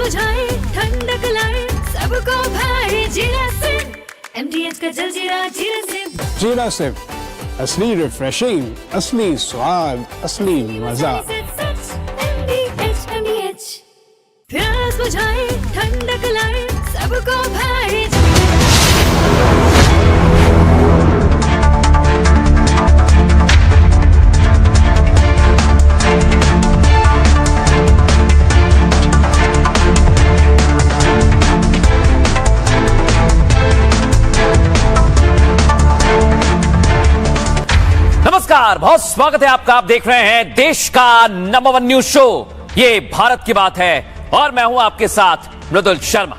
बुझाए ठंडक लाए सबको भाए जीरा से MTH का जलजीरा जीरा से। जीरा से असली रिफ्रेशिंग, असली स्वाद, असली मजा। MTH प्यास बुझाए ठंडक लाए सबको भाए। नमस्कार, बहुत स्वागत है आपका। आप देख रहे हैं देश का नंबर 1 न्यूज शो, ये भारत की बात है और मैं हूं आपके साथ मृदुल शर्मा।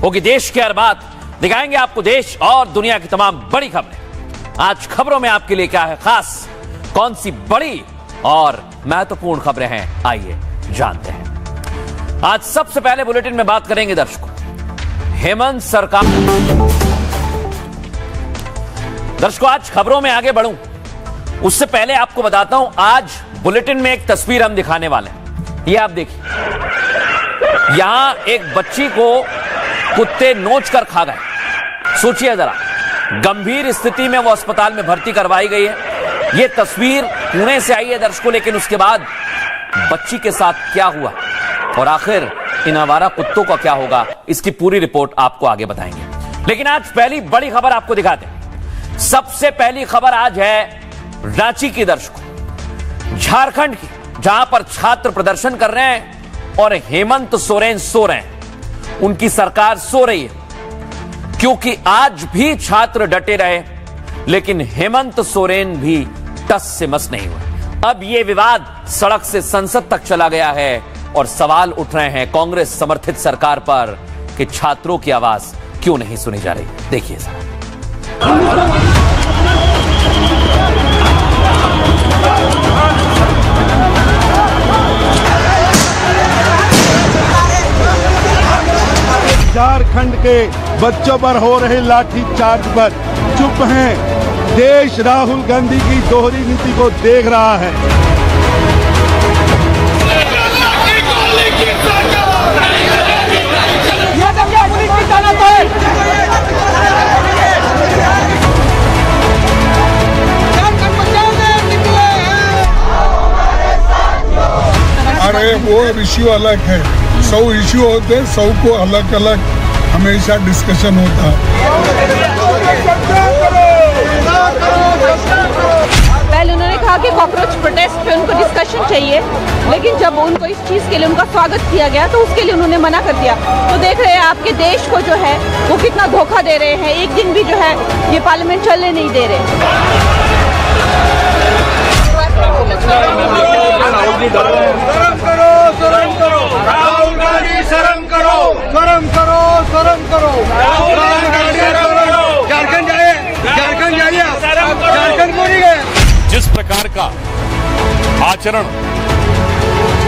होगी देश की हर बात, दिखाएंगे आपको देश और दुनिया की तमाम बड़ी खबरें। आज खबरों में आपके लिए क्या है खास, कौन सी बड़ी और महत्वपूर्ण खबरें हैं, आइए जानते हैं। आज सबसे पहले बुलेटिन में बात करेंगे दर्शकों, हेमंत सरकार। दर्शकों, आज खबरों में आगे बढ़ूं उससे पहले आपको बताता हूं, आज बुलेटिन में एक तस्वीर हम दिखाने वाले हैं। ये आप देखिए, यहां एक बच्ची को कुत्ते नोच कर खा गए। सोचिए जरा, गंभीर स्थिति में वो अस्पताल में भर्ती करवाई गई है। ये तस्वीर पुणे से आई है दर्शकों, लेकिन उसके बाद बच्ची के साथ क्या हुआ और आखिर इन आवारा कुत्तों का क्या होगा, इसकी पूरी रिपोर्ट आपको आगे बताएंगे। लेकिन आज पहली बड़ी खबर आपको दिखाते हैं। सबसे पहली खबर आज है रांची की दर्शकों, झारखंड की, जहां पर छात्र प्रदर्शन कर रहे हैं और हेमंत सोरेन सो रहे हैं। उनकी सरकार सो रही है क्योंकि आज भी छात्र डटे रहे, लेकिन हेमंत सोरेन भी टस से मस नहीं हुए। अब यह विवाद सड़क से संसद तक चला गया है और सवाल उठ रहे हैं कांग्रेस समर्थित सरकार पर कि छात्रों की आवाज क्यों नहीं सुनी जा रही। देखिए जरा। झारखंड के बच्चों पर हो रहे लाठी चार्ज पर चुप हैं। देश राहुल गांधी की दोहरी नीति को देख रहा है। अरे वो इश्यू अलग है, 100 इश्यू होते हैं, 100 को अलग अलग हमेशा डिस्कशन होता है। पहले उन्होंने कहा कि कॉकरोच प्रोटेस्ट पे उनको डिस्कशन चाहिए, लेकिन जब उनको इस चीज़ के लिए उनका स्वागत किया गया तो उसके लिए उन्होंने मना कर दिया। तो देख रहे हैं आपके देश को जो है वो कितना धोखा दे रहे हैं। एक दिन भी जो है ये पार्लियामेंट चलने नहीं दे रहे। शर्म करो, शर्म करो, राहुल गांधी शर्म करो, शर्म करो, शर्म करो, राहुल गांधी शर्म करो। झारखंड जाइए, झारखंड जाइए, झारखंड को नहीं गए। जिस प्रकार का आचरण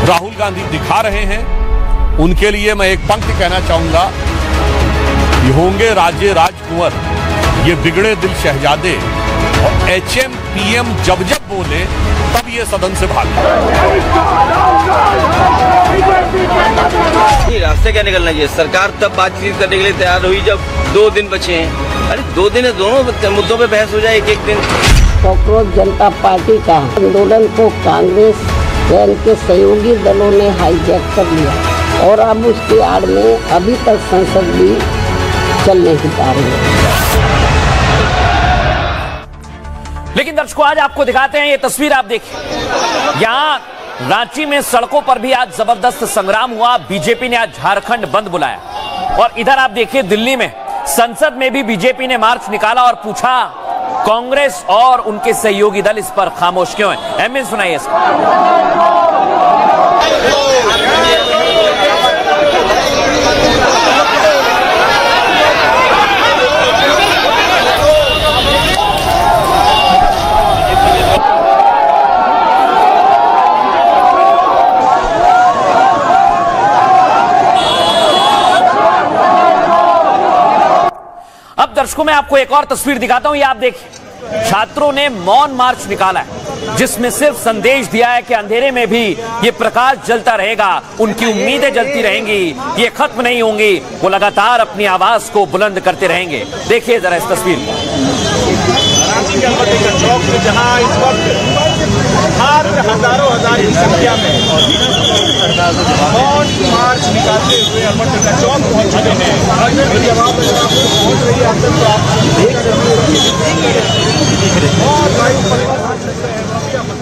राहुल गांधी दिखा रहे हैं, उनके लिए मैं एक पंक्ति कहना चाहूंगा, ये होंगे राज्य राजकुंवर, ये बिगड़े दिल शहजादे, और HM PM जब जब बोले तब ये सदन से भागे। रास्ते क्या निकलना चाहिए? सरकार तब बातचीत करने के लिए तैयार हुई जब 2 दिन बचे हैं। अरे 2 दिन है, दोनों मुद्दों पे बहस हो जाए एक दिन। कॉकरोच जनता पार्टी का आंदोलन को कांग्रेस व उनके सहयोगी दलों ने हाईजैक कर लिया और अब उसकी आड़ में अभी तक संसद भी चल नहीं पा रही है। लेकिन दर्शकों, आज आपको दिखाते हैं ये तस्वीर। आप देखिए, यहां रांची में सड़कों पर भी आज जबरदस्त संग्राम हुआ। बीजेपी ने आज झारखंड बंद बुलाया और इधर आप देखिए दिल्ली में संसद में भी बीजेपी ने मार्च निकाला और पूछा कांग्रेस और उनके सहयोगी दल इस पर खामोश क्यों है। एमएन सुनाइए इसको। अब दर्शकों, मैं आपको एक और तस्वीर दिखाता हूं। ये आप देखिए, छात्रों ने मौन मार्च निकाला है जिसमें सिर्फ संदेश दिया है कि अंधेरे में भी ये प्रकाश जलता रहेगा, उनकी उम्मीदें जलती रहेंगी, ये खत्म नहीं होंगी, वो लगातार अपनी आवाज को बुलंद करते रहेंगे। देखिए जरा इस तस्वीर को। चौक में जहां इस वक्त हजारों हजार की संख्या में मार्च निकालते हुए अमरतका चौक पहुंच चुके हैं। जब आप पहुंच रही है अंदर तो आप देख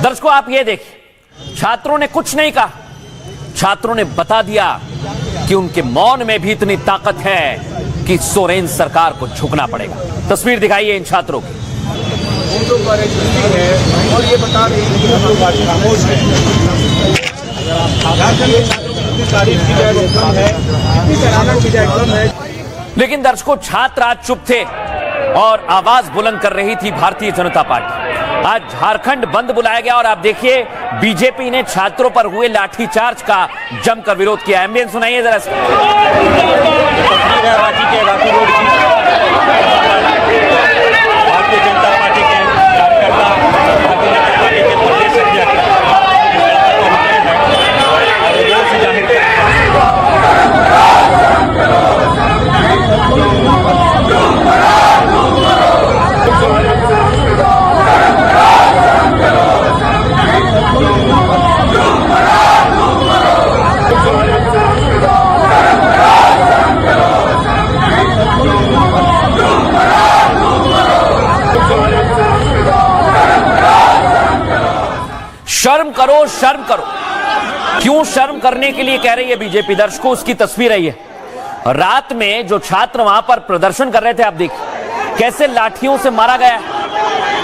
दर्शकों, आप ये देखिए, छात्रों ने कुछ नहीं कहा, छात्रों ने बता दिया कि उनके मौन में भी इतनी ताकत है कि सोरेन सरकार को झुकना पड़ेगा। तस्वीर दिखाइए इन छात्रों की। पर एक है और ये बता रही है कि हम लोग आज खामोश हैं। तारीफ की जाए कम है, इतनी सराहना की जाए कम है। लेकिन दर्शकों, छात्र आज चुप थे और आवाज बुलंद कर रही थी भारतीय जनता पार्टी। आज झारखंड बंद बुलाया गया और आप देखिए बीजेपी ने छात्रों पर हुए लाठीचार्ज का जमकर विरोध किया। एम्बियंस सुनाइए जरा। भारतीय जनता पार्टी के कार्यकर्ता, भारतीय जनता पार्टी के प्रदेश अध्यक्ष शर्म करो, शर्म करो। क्यों शर्म करने के लिए कह रही है बीजेपी? दर्शकों, उसकी तस्वीर है ये। रात में जो छात्र वहां पर प्रदर्शन कर रहे थे, आप देखिए कैसे लाठियों से मारा गया।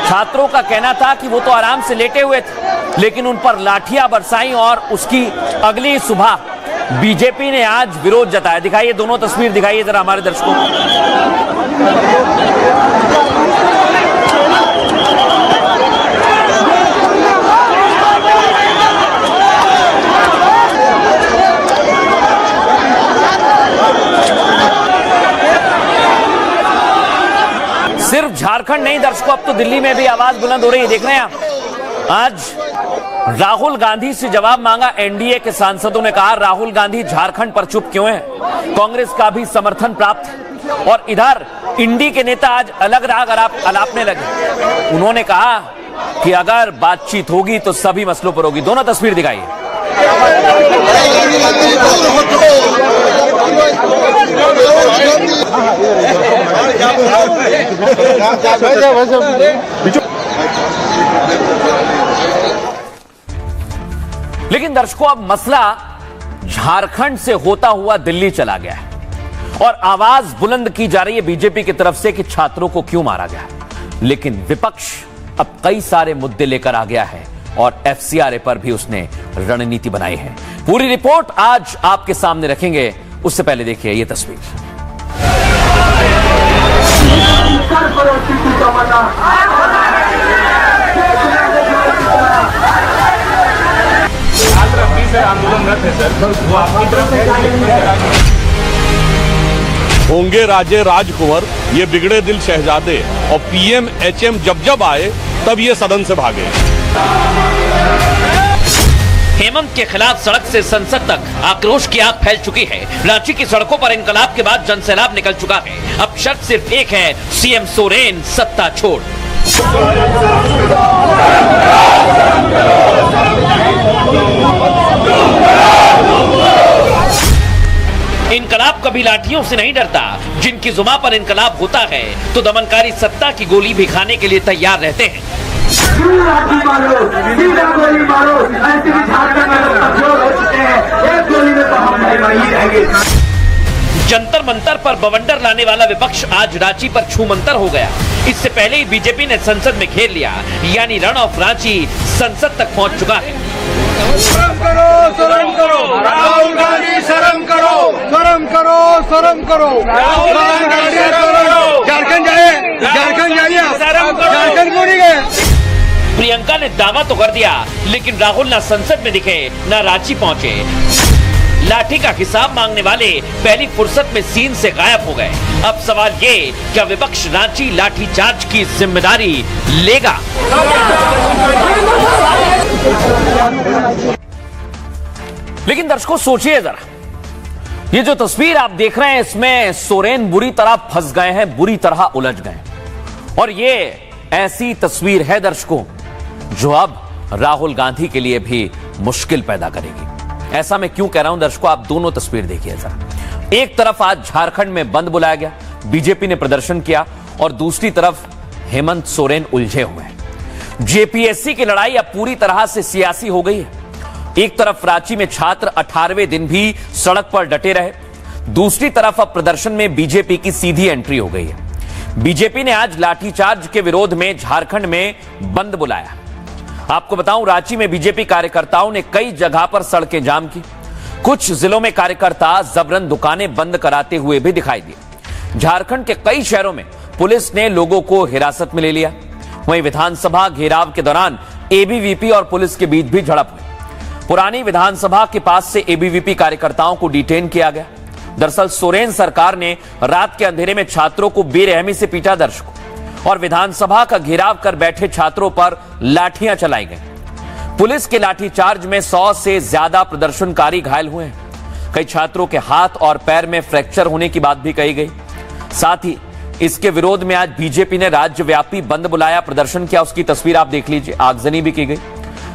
छात्रों का कहना था कि वो तो आराम से लेटे हुए थे, लेकिन उन पर लाठियां बरसाई और उसकी अगली सुबह बीजेपी ने आज विरोध जताया। दिखाइए दोनों तस्वीर दिखाइए जरा हमारे दर्शकों को। सिर्फ झारखंड नहीं दर्शकों, अब तो दिल्ली में भी आवाज बुलंद हो रही है। देख रहे हैं आप, आज राहुल गांधी से जवाब मांगा। एनडीए के सांसदों ने कहा राहुल गांधी झारखंड पर चुप क्यों हैं? कांग्रेस का भी समर्थन प्राप्त है। और इधर इंडी के नेता आज अलग राग अलापने लगे। उन्होंने कहा कि अगर बातचीत होगी तो सभी मसलों पर होगी। दोनों तस्वीर दिखाइए। लेकिन दर्शकों, अब मसला झारखंड से होता हुआ दिल्ली चला गया है और आवाज बुलंद की जा रही है बीजेपी की तरफ से कि छात्रों को क्यों मारा गया। लेकिन विपक्ष अब कई सारे मुद्दे लेकर आ गया है और एफसीआरए पर भी उसने रणनीति बनाई है। पूरी रिपोर्ट आज आपके सामने रखेंगे, उससे पहले देखिए ये तस्वीर। आंदोलनरत है सर, वो आपकी तरफ होंगे राजे राजकुंवर, ये बिगड़े दिल शहजादे और पीएम एचएम जब जब आए तब ये सदन से भागे। हेमंत के खिलाफ सड़क से संसद तक आक्रोश की आग फैल चुकी है। रांची की सड़कों पर इंकलाब के बाद जनसैलाब निकल चुका है। अब शर्त सिर्फ एक है, सीएम सोरेन सत्ता छोड़। इनकलाब कभी लाठियों से नहीं डरता। जिनकी जुबान पर इनकलाब होता है तो दमनकारी सत्ता की गोली भी खाने के लिए तैयार रहते हैं। जंतर मंतर पर बवंडर लाने वाला विपक्ष आज रांची पर छूमंतर हो गया। इससे पहले ही बीजेपी ने संसद में घेर लिया, यानी रण ऑफ रांची संसद तक पहुंच चुका है। शर्म करो राहुल गांधी, शर्म करो, शर्म करो, शर्म करो, राहुल गांधी शर्म करो। झारखंड जाइए, झारखंड क्यों नहीं गए? प्रियंका ने दावा तो कर दिया, लेकिन राहुल ना संसद में दिखे ना रांची पहुंचे। लाठी का हिसाब मांगने वाले पहली फुर्सत में सीन से गायब हो गए। अब सवाल ये, क्या विपक्ष रांची लाठीचार्ज की जिम्मेदारी लेगा? लेकिन दर्शकों सोचिए जरा, ये जो तस्वीर आप देख रहे हैं इसमें सोरेन बुरी तरह फंस गए हैं, बुरी तरह उलझ गए। और ये ऐसी तस्वीर है दर्शकों जो अब राहुल गांधी के लिए भी मुश्किल पैदा करेगी। ऐसा मैं क्यों कह रहा हूं दर्शकों, आप दोनों तस्वीर देखिए जरा। एक तरफ आज झारखंड में बंद बुलाया गया, बीजेपी ने प्रदर्शन किया, और दूसरी तरफ हेमंत सोरेन उलझे हुए हैं। जेपीएससी की लड़ाई अब पूरी तरह से सियासी हो गई है। एक तरफ रांची में छात्र 18वें दिन भी सड़क पर डटे रहे, दूसरी तरफ अब प्रदर्शन में बीजेपी की सीधी एंट्री हो गई है। बीजेपी ने आज लाठीचार्ज के विरोध में झारखंड में बंद बुलाया। आपको बताऊं, रांची में बीजेपी कार्यकर्ताओं ने कई जगह पर सड़कें जाम की। कुछ जिलों में कार्यकर्ता जबरन दुकानें बंद कराते हुए भी दिखाई दिए। झारखंड के कई शहरों में पुलिस ने लोगों को हिरासत में ले लिया। वहीं विधानसभा घेराव के दौरान एबीवीपी और पुलिस के बीच भी झड़प हुई। पुरानी विधानसभा के पास से एबीवीपी कार्यकर्ताओं को डिटेन किया गया। दरअसल सोरेन सरकार ने रात के अंधेरे में छात्रों को बेरहमी से पीटा दर्शकों, और विधानसभा का घेराव कर बैठे छात्रों पर लाठियां चलाई गई। पुलिस के लाठीचार्ज में 100 से ज्यादा प्रदर्शनकारी घायल हुए हैं। कई छात्रों के हाथ और पैर में फ्रैक्चर होने की बात भी कही गई। साथ ही इसके विरोध में आज बीजेपी ने राज्यव्यापी बंद बुलाया, प्रदर्शन किया। उसकी तस्वीर आप देख लीजिए, आगजनी भी की गई।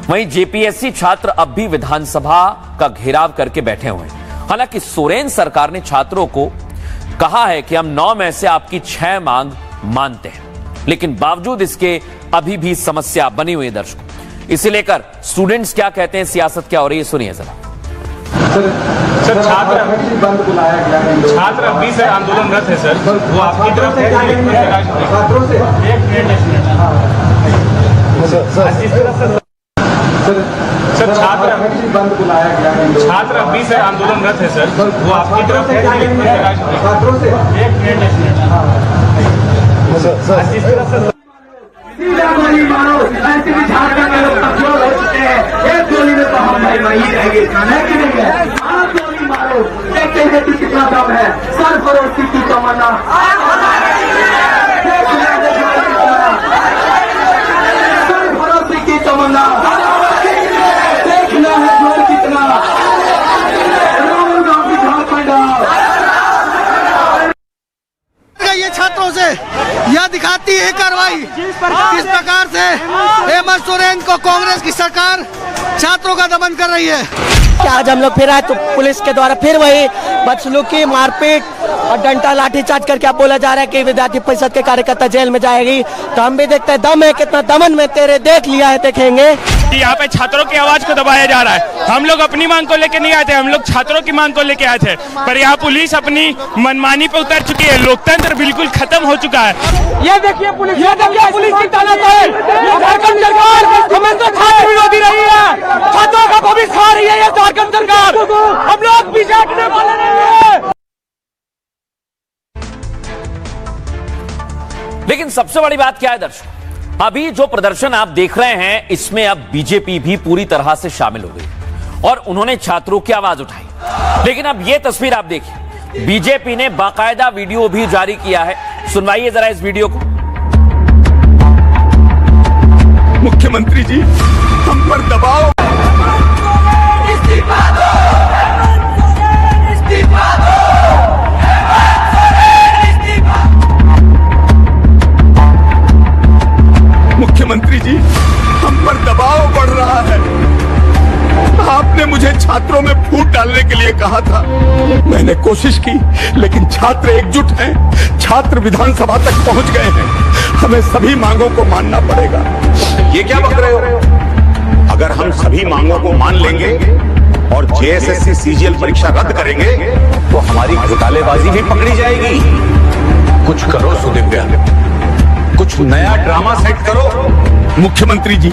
वहीं जेपीएससी छात्र अब भी विधानसभा का घेराव करके बैठे हुए हैं। हालांकि सोरेन सरकार ने छात्रों को कहा है कि हम 9 में से आपकी 6 मांग मानते हैं, लेकिन बावजूद इसके अभी भी समस्या बनी हुई है दर्शकों। इसे लेकर स्टूडेंट्स क्या कहते हैं, सियासत क्या हो रही है, सुनिए जरा। सर छात्र अभी से आंदोलनरत है सर, वो आपकी तरफ है छात्रों से सर छात्र अभी से आंदोलनरत है सर, वो आपकी तरफ है छात्रों से कितना दम है सर, पड़ोसी की तमन्ना सर, पड़ोसी की तमन्ना देखना है जोर कितना। राहुल गांधी झारखंड ये छात्रों से यह दिखाती है कार्रवाई किस प्रकार से हेमंत सोरेन को कांग्रेस की सरकार छात्रों का दमन कर रही है। क्या आज हम लोग फिर आए तो पुलिस के द्वारा फिर वही बदसलूकी, मारपीट और डंडा लाठीचार्ज करके अब बोला जा रहा है कि विद्यार्थी परिषद के कार्यकर्ता जेल में जाएगी। तो हम भी देखते हैं दम है कितना, दमन में तेरे देख लिया है, देखेंगे। यहाँ पे छात्रों की आवाज को दबाया जा रहा है। हम लोग अपनी मांग को लेकर नहीं आए थे, हम लोग छात्रों की मांग को लेकर आए थे, पर यहाँ पुलिस अपनी मनमानी पे उतर चुकी है। लोकतंत्र बिल्कुल खत्म हो चुका है। ये देखिए पुलिस की तानाशाही, झारखंड सरकार हमेशा छात्र विरोधी रही है, छात्रों का भविष्य खा रही है ये झारखंड सरकार। हम लोग भी जागने वाले नहीं है। लेकिन सबसे बड़ी बात क्या है दर्शक, अभी जो प्रदर्शन आप देख रहे हैं इसमें अब बीजेपी भी पूरी तरह से शामिल हो गई और उन्होंने छात्रों की आवाज उठाई। लेकिन अब यह तस्वीर आप देखिए, बीजेपी ने बाकायदा वीडियो भी जारी किया है। सुनवाइए जरा इस वीडियो को। मुख्यमंत्री जी, हम पर दबाव। मुख्यमंत्री जी, हम पर दबाव बढ़ रहा है। आपने मुझे छात्रों में फूट डालने के लिए कहा था, मैंने कोशिश की, लेकिन छात्र एकजुट हैं, छात्र विधानसभा तक पहुंच गए हैं। हमें सभी मांगों को मानना पड़ेगा। ये क्या बक रहे हो? अगर हम सभी मांगों को मान लेंगे और जेएसएससी सीजीएल परीक्षा रद्द करेंगे तो हमारी घोटालेबाजी भी पकड़ी जाएगी। कुछ करो सुदिव्या, कुछ नया ड्रामा सेट करो। मुख्यमंत्री जी,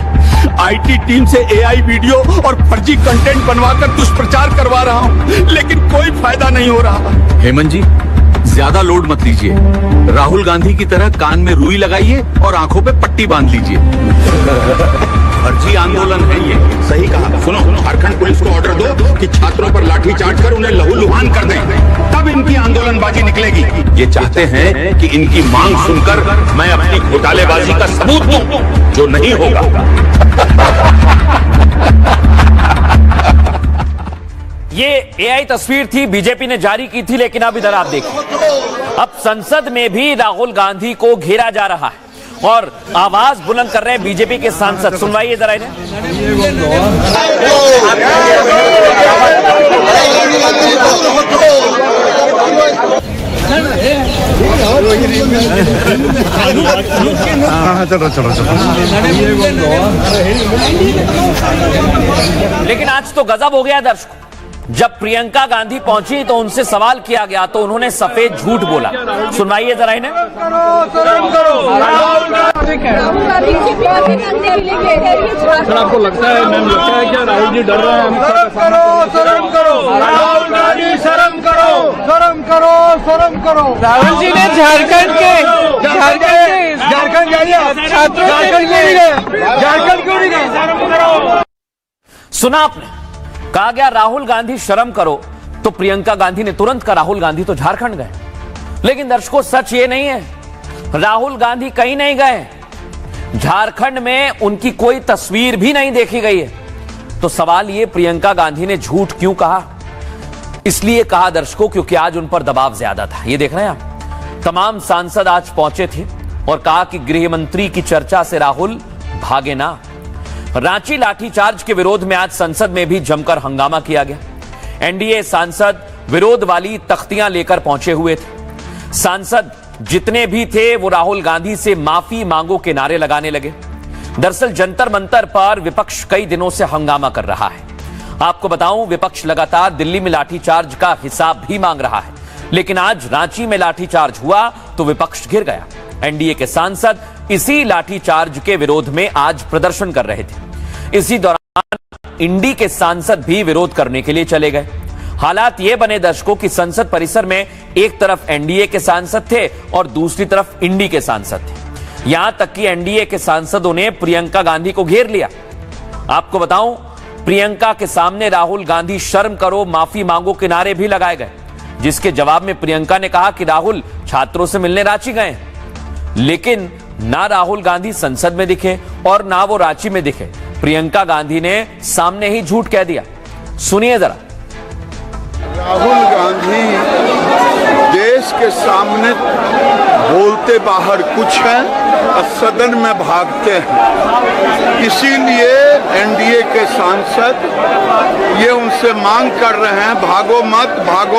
आईटी टीम से एआई वीडियो और फर्जी कंटेंट बनवाकर दुष्प्रचार करवा रहा हूं, लेकिन कोई फायदा नहीं हो रहा। हेमंत जी, ज्यादा लोड मत लीजिए। राहुल गांधी की तरह कान में रुई लगाइए और आंखों पे पट्टी बांध लीजिए। फर्जी आंदोलन है ये। सही कहा। सुनो, झारखंड पुलिस को ऑर्डर दो कि छात्रों पर लाठीचार्ज कर उन्हें लहूलुहान कर दें, तब इनकी आंदोलनबाजी निकलेगी। ये चाहते हैं कि इनकी मांग सुनकर मैं अपनी घोटालेबाजी का सबूत दूं, जो नहीं होगा। ये एआई तस्वीर थी, बीजेपी ने जारी की थी, लेकिन अब इधर आप देखिए, अब संसद में भी राहुल गांधी को घेरा जा रहा है और आवाज बुलंद कर रहे हैं बीजेपी के सांसद। सुनवाइए जरा इन्हें। लेकिन आज तो गजब हो गया दर्शकों, जब प्रियंका गांधी पहुंची तो उनसे सवाल किया गया तो उन्होंने सफेद झूठ बोला। सुनवाइए जरा इन्हें। आपको लगता है मैम, लगता है क्या राहुल जी डर रहे हैं? शर्म करो राहुल गांधी, शर्म करो, शर्म करो, शर्म करो। राहुल जी ने झारखंड जाइए, झारखंड क्यों नहीं गए? सुना आपने, कहा गया राहुल गांधी शर्म करो, तो प्रियंका गांधी ने तुरंत कहा राहुल गांधी तो झारखंड गए। लेकिन दर्शकों, सच ये नहीं है, राहुल गांधी कहीं नहीं गए, झारखंड में उनकी कोई तस्वीर भी नहीं देखी गई है। तो सवाल ये, प्रियंका गांधी ने झूठ क्यों कहा? इसलिए कहा दर्शकों क्योंकि आज उन पर दबाव ज्यादा था। ये देख रहे हैं आप, तमाम सांसद आज पहुंचे थे और कहा कि गृह मंत्री की चर्चा से राहुल भागे ना। रांची लाठीचार्ज के विरोध में आज संसद में भी जमकर हंगामा किया गया। एनडीए सांसद विरोध वाली तख्तियां लेकर पहुंचे हुए थे। सांसद जितने भी थे वो राहुल गांधी से माफी मांगो के नारे लगाने लगे। दरअसल जंतर मंतर पर विपक्ष कई दिनों से हंगामा कर रहा है। आपको बताऊं, विपक्ष लगातार दिल्ली में लाठीचार्ज का हिसाब भी मांग रहा है, लेकिन आज रांची में लाठीचार्ज हुआ तो विपक्ष घिर गया। एनडीए के सांसद इसी लाठीचार्ज के विरोध में आज प्रदर्शन कर रहे थे। इसी दौरान इंडी के सांसद भी विरोध करने के लिए चले गए। हालात ये बने दर्शकों कि संसद परिसर में एक तरफ एनडीए के सांसद थे और दूसरी तरफ इंडी के सांसद थे। यहां तक कि एनडीए के सांसदों ने प्रियंका गांधी को घेर लिया। आपको बताऊं, प्रियंका के सामने राहुल गांधी शर्म करो, माफी मांगो के नारे भी लगाए गए, जिसके जवाब में प्रियंका ने कहा कि राहुल छात्रों से मिलने रांची गए। लेकिन ना राहुल गांधी संसद में दिखे और ना वो रांची में दिखे। प्रियंका गांधी ने सामने ही झूठ कह दिया। सुनिए जरा। राहुल गांधी देश के सामने बोलते बाहर कुछ हैं और सदन में भागते हैं। इसीलिए एनडीए के सांसद ये उनसे मांग कर रहे हैं, भागो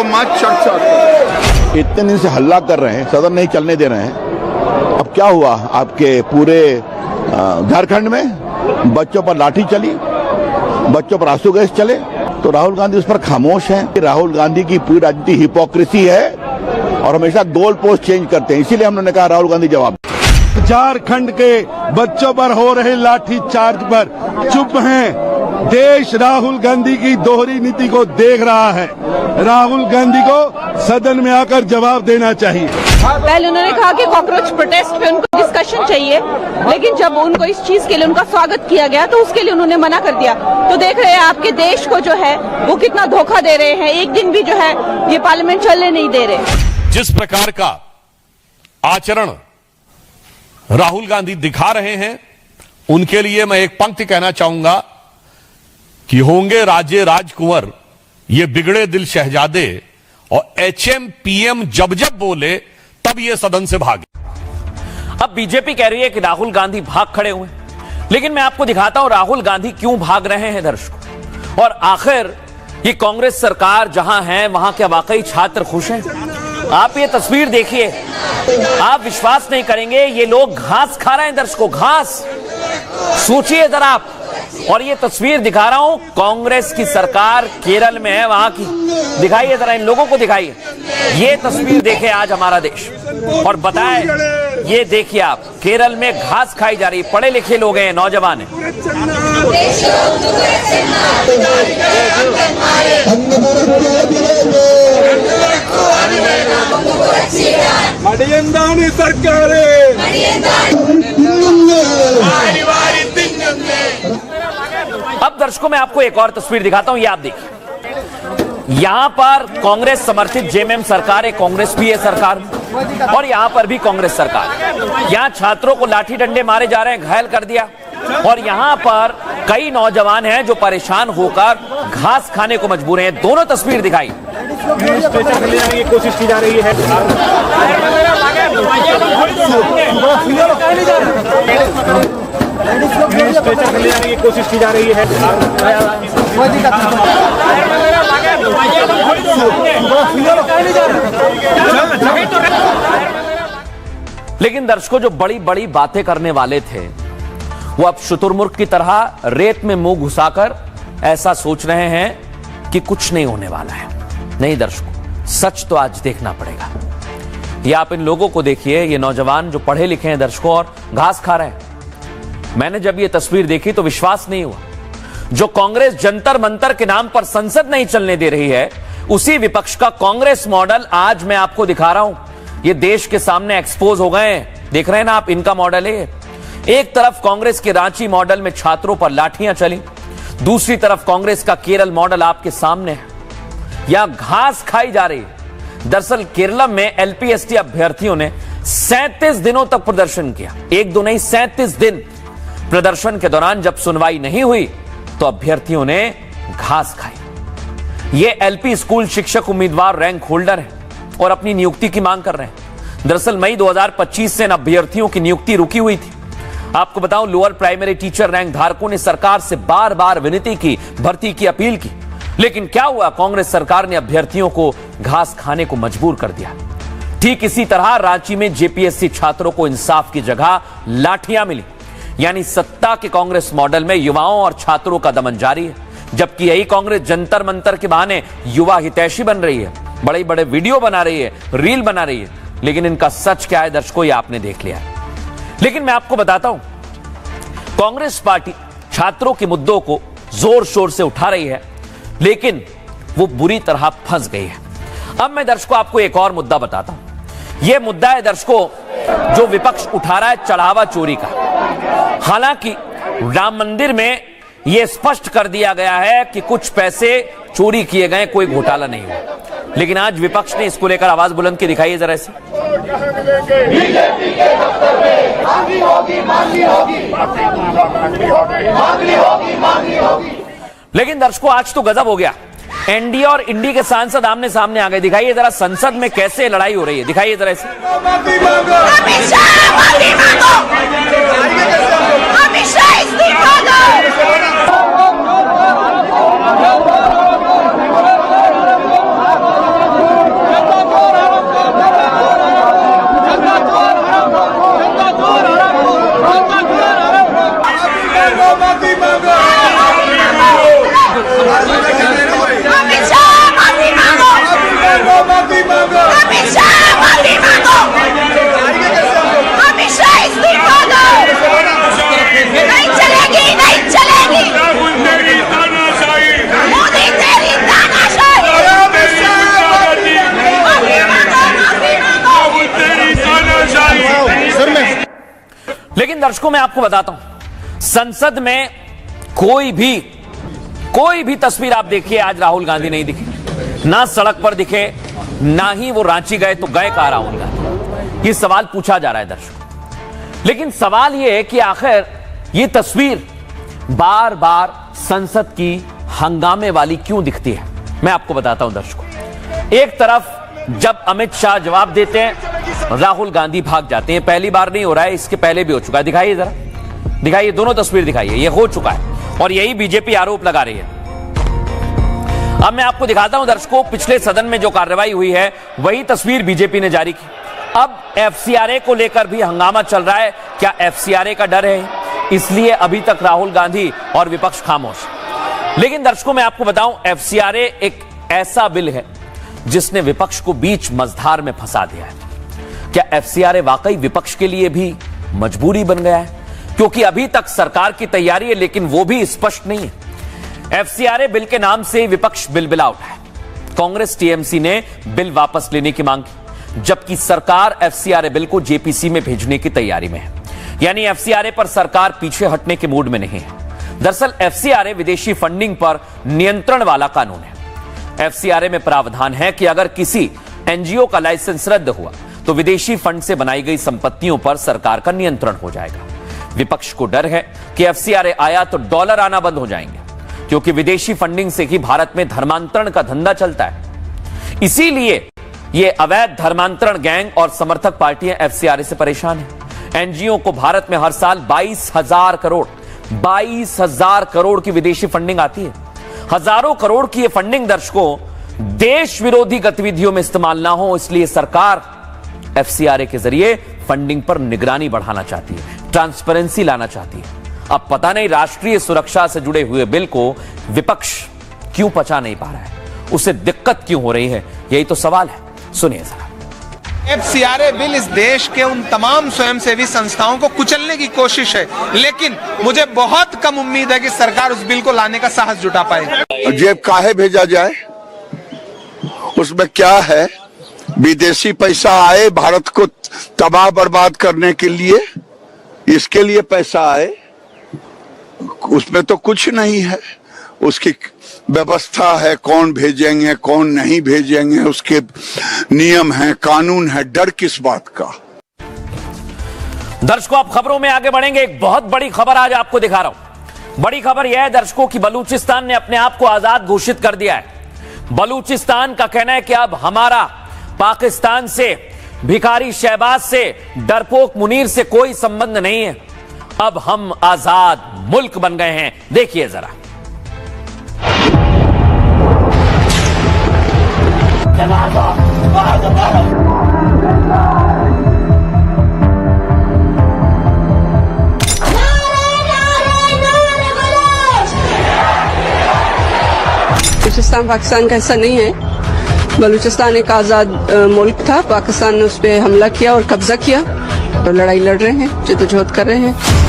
मत, चर्चा करो। इतने दिन से हल्ला कर रहे हैं, सदन नहीं चलने दे रहे हैं। अब क्या हुआ? आपके पूरे झारखंड में बच्चों पर लाठी चली, बच्चों पर आंसू गैस चले, तो राहुल गांधी उस पर खामोश हैं। राहुल गांधी की पूरी राजनीति हिपोक्रेसी है और हमेशा गोल पोस्ट चेंज करते हैं। इसीलिए हमने कहा राहुल गांधी जवाब। झारखंड के बच्चों पर हो रहे लाठी चार्ज पर चुप हैं। देश राहुल गांधी की दोहरी नीति को देख रहा है। राहुल गांधी को सदन में आकर जवाब देना चाहिए। पहले उन्होंने कहा कि कॉकरोच प्रोटेस्ट पे उनको डिस्कशन चाहिए, लेकिन जब उनको इस चीज के लिए उनका स्वागत किया गया तो उसके लिए उन्होंने मना कर दिया। तो देख रहे हैं आपके देश को जो है वो कितना धोखा दे रहे हैं। एक दिन भी जो है ये पार्लियामेंट चलने नहीं दे रहे। जिस प्रकार का आचरण राहुल गांधी दिखा रहे हैं, उनके लिए मैं एक पंक्ति कहना चाहूंगा कि होंगे राजे राजकुंवर ये बिगड़े दिल शहजादे, और एचएम पीएम जब जब बोले तब ये सदन से भागे। अब बीजेपी कह रही है कि राहुल गांधी भाग खड़े हुए, लेकिन मैं आपको दिखाता हूं राहुल गांधी क्यों भाग रहे हैं दर्शकों। और आखिर ये कांग्रेस सरकार जहां है वहां क्या वाकई छात्र खुश हैं? आप ये तस्वीर देखिए, आप विश्वास नहीं करेंगे, ये लोग घास खा रहे हैं दर्शकों, घास। सोचिए जरा आप। और ये तस्वीर दिखा रहा हूं, कांग्रेस की सरकार केरल में है, वहां की। दिखाइए जरा, इन लोगों को दिखाइए। ये तस्वीर देखे आज हमारा देश और बताए, ये देखिए आप, केरल में घास खाई जा रही। पढ़े लिखे लोग हैं, नौजवान हैं। सरकार दर्शकों मैं आपको एक और तस्वीर दिखाता हूं, ये आप देखिए। यहां पर कांग्रेस समर्थित जेएमएम सरकार है, कांग्रेस भी है सरकार, और यहां पर भी कांग्रेस सरकार। यहां छात्रों को लाठी डंडे मारे जा रहे हैं, घायल कर दिया, और यहां पर कई नौजवान हैं जो परेशान होकर घास खाने को मजबूर हैं। दोनों तस्वीर दिखाई। स्ट्रेचर ले जाने की कोशिश की जा रही है। स्ट्रेचर ले जाने की कोशिश की जा रही है। लेकिन दर्शकों, जो बड़ी बड़ी बातें करने वाले थे वो अब शुतुरमुर्ग की तरह रेत में मुंह घुसाकर ऐसा सोच रहे हैं कि कुछ नहीं होने वाला है। नहीं दर्शकों, सच तो आज देखना पड़ेगा। ये आप इन लोगों को देखिए, ये नौजवान जो पढ़े लिखे हैं दर्शकों, और घास खा रहे हैं। मैंने जब ये तस्वीर देखी तो विश्वास नहीं हुआ। जो कांग्रेस जंतर मंतर के नाम पर संसद नहीं चलने दे रही है, उसी विपक्ष का कांग्रेस मॉडल आज मैं आपको दिखा रहा हूं। ये देश के सामने एक्सपोज हो गए हैं। देख रहे हैं ना आप, इनका मॉडल है। एक तरफ कांग्रेस के रांची मॉडल में छात्रों पर लाठियां चली, दूसरी तरफ कांग्रेस का केरल मॉडल आपके सामने है। यहां घास खाई जा रही है। दरअसल केरलम में एलपीएसटी अभ्यर्थियों ने 37 दिनों तक प्रदर्शन किया। एक दो नहीं, 37 दिन। प्रदर्शन के दौरान जब सुनवाई नहीं हुई तो अभ्यर्थियों ने घास खाई। ये एलपी स्कूल शिक्षक उम्मीदवार रैंक होल्डर हैं और अपनी नियुक्ति की मांग कर रहे हैं। दरअसल मई 2025 से इन अभ्यर्थियों की नियुक्ति रुकी हुई थी। आपको बताऊं, लोअर प्राइमरी टीचर रैंक धारकों ने सरकार से बार बार विनती की, भर्ती की अपील की, लेकिन क्या हुआ? कांग्रेस सरकार ने अभ्यर्थियों को घास खाने को मजबूर कर दिया। ठीक इसी तरह रांची में जेपीएससी छात्रों को इंसाफ की जगह लाठियां मिली। यानी सत्ता के कांग्रेस मॉडल में युवाओं और छात्रों का दमन जारी है, जबकि यही कांग्रेस जंतर मंतर के बहाने युवा हितैषी बन रही है, बड़े बड़े वीडियो बना रही है, रील बना रही है। लेकिन इनका सच क्या है दर्शकों, ये आपने देख लिया। लेकिन मैं आपको बताता हूं, कांग्रेस पार्टी छात्रों के मुद्दों को जोर शोर से उठा रही है, लेकिन वो बुरी तरह फंस गई है। अब मैं दर्शकों आपको एक और मुद्दा बताता हूं। यह मुद्दा है दर्शकों जो विपक्ष उठा रहा है, चढ़ावा चोरी का। हालांकि राम मंदिर में यह स्पष्ट कर दिया गया है कि कुछ पैसे चोरी किए गए, कोई घोटाला नहीं हुआ। लेकिन आज विपक्ष ने इसको लेकर आवाज बुलंद की दिखाई है जरा से। लेकिन दर्शकों आज तो गजब हो गया। एनडीए और इंडी के सांसद आमने सामने आ गए। दिखाइए जरा संसद में कैसे लड़ाई हो रही है, दिखाइए जरा से। लेकिन दर्शकों मैं आपको बताता हूं, संसद में कोई भी तस्वीर आप देखिए, आज राहुल गांधी नहीं दिखे, ना सड़क पर दिखे, ना ही वो रांची गए। तो गए कहां राहुल गांधी? ये सवाल पूछा जा रहा है दर्शकों। लेकिन सवाल ये है कि आखिर ये तस्वीर बार बार संसद की हंगामे वाली क्यों दिखती है? मैं आपको बताता हूं दर्शकों। एक तरफ जब अमित शाह जवाब देते हैं, राहुल गांधी भाग जाते हैं। पहली बार नहीं हो रहा है, इसके पहले भी हो चुका है। दिखाइए जरा, दिखाइए दोनों तस्वीर दिखाइए। ये हो चुका है और यही बीजेपी आरोप लगा रही है। अब मैं आपको दिखाता हूं दर्शकों, पिछले सदन में जो कार्रवाई हुई है वही तस्वीर बीजेपी ने जारी की। अब एफसीआरए को लेकर भी हंगामा चल रहा है। क्या एफसीआरए का डर है, इसलिए अभी तक राहुल गांधी और विपक्ष खामोश? लेकिन दर्शकों मैं आपको बताऊं, एफसीआरए एक ऐसा बिल है जिसने विपक्ष को बीच मझधार में फंसा दिया है। क्या एफसीआरए वाकई विपक्ष के लिए भी मजबूरी बन गया है? क्योंकि अभी तक सरकार की तैयारी है, लेकिन वो भी स्पष्ट नहीं है। एफसीआरए बिल के नाम से विपक्ष बिलबिला उठा है। कांग्रेस टीएमसी ने बिल वापस लेने की मांग की, जबकि सरकार एफसीआरए बिल को जेपीसी में भेजने की तैयारी में है। यानी एफसीआरए पर सरकार पीछे हटने के मूड में नहीं है। दरअसल एफसीआरए विदेशी फंडिंग पर नियंत्रण वाला कानून है। एफसीआरए में प्रावधान है कि अगर किसी एनजीओ का लाइसेंस रद्द हुआ तो विदेशी फंड से बनाई गई संपत्तियों पर सरकार का नियंत्रण हो जाएगा। विपक्ष को डर है कि एफसीआरए आया तो डॉलर आना बंद हो जाएंगे, क्योंकि विदेशी फंडिंग से ही भारत में धर्मांतरण का धंधा चलता है। इसीलिए ये अवैध धर्मांतरण गैंग और समर्थक पार्टियां एफसीआरए से परेशान हैं। एनजीओ को भारत में हर साल 22,000 करोड़ की विदेशी फंडिंग आती है। हजारों करोड़ की ये फंडिंग दर्शकों देश विरोधी गतिविधियों में इस्तेमाल ना हो, इसलिए सरकार एफसीआरए के जरिए फंडिंग पर निगरानी बढ़ाना चाहती है, ट्रांसपेरेंसी लाना चाहती है। अब पता नहीं राष्ट्रीय सुरक्षा से जुड़े हुए बिल को विपक्ष क्यों पचा नहीं पा रहा है, उसे दिक्कत क्यों हो रही है, यही तो सवाल है। सुनिए जरा। एफसीआरए बिल इस देश के उन तमाम स्वयंसेवी संस्थाओं को कुचलने की कोशिश है, लेकिन मुझे बहुत कम उम्मीद है कि सरकार उस बिल को लाने का साहस जुटा पाएगी। जेब काहे भेजा जाए, उसमें क्या है? विदेशी पैसा आए भारत को तबाह बर्बाद करने के लिए, इसके लिए पैसा आए, उसमें तो कुछ नहीं है। उसकी व्यवस्था है, कौन भेजेंगे कौन नहीं भेजेंगे, उसके नियम हैं, कानून है, डर किस बात का। दर्शकों आप खबरों में आगे बढ़ेंगे। एक बहुत बड़ी खबर आज आपको दिखा रहा हूं। बड़ी खबर यह है दर्शकों कि बलूचिस्तान ने अपने आप को आजाद घोषित कर दिया है। बलूचिस्तान का कहना है कि अब हमारा पाकिस्तान से, भिखारी शहबाज से, डरपोक मुनीर से कोई संबंध नहीं है। अब हम आजाद मुल्क बन गए हैं। देखिए जरा। बलूचिस्तान पाकिस्तान का हिस्सा नहीं है। बलूचिस्तान एक आज़ाद मुल्क था, पाकिस्तान ने उस पर हमला किया और कब्जा किया और लड़ाई लड़ रहे हैं, जद्दोजहद कर रहे हैं।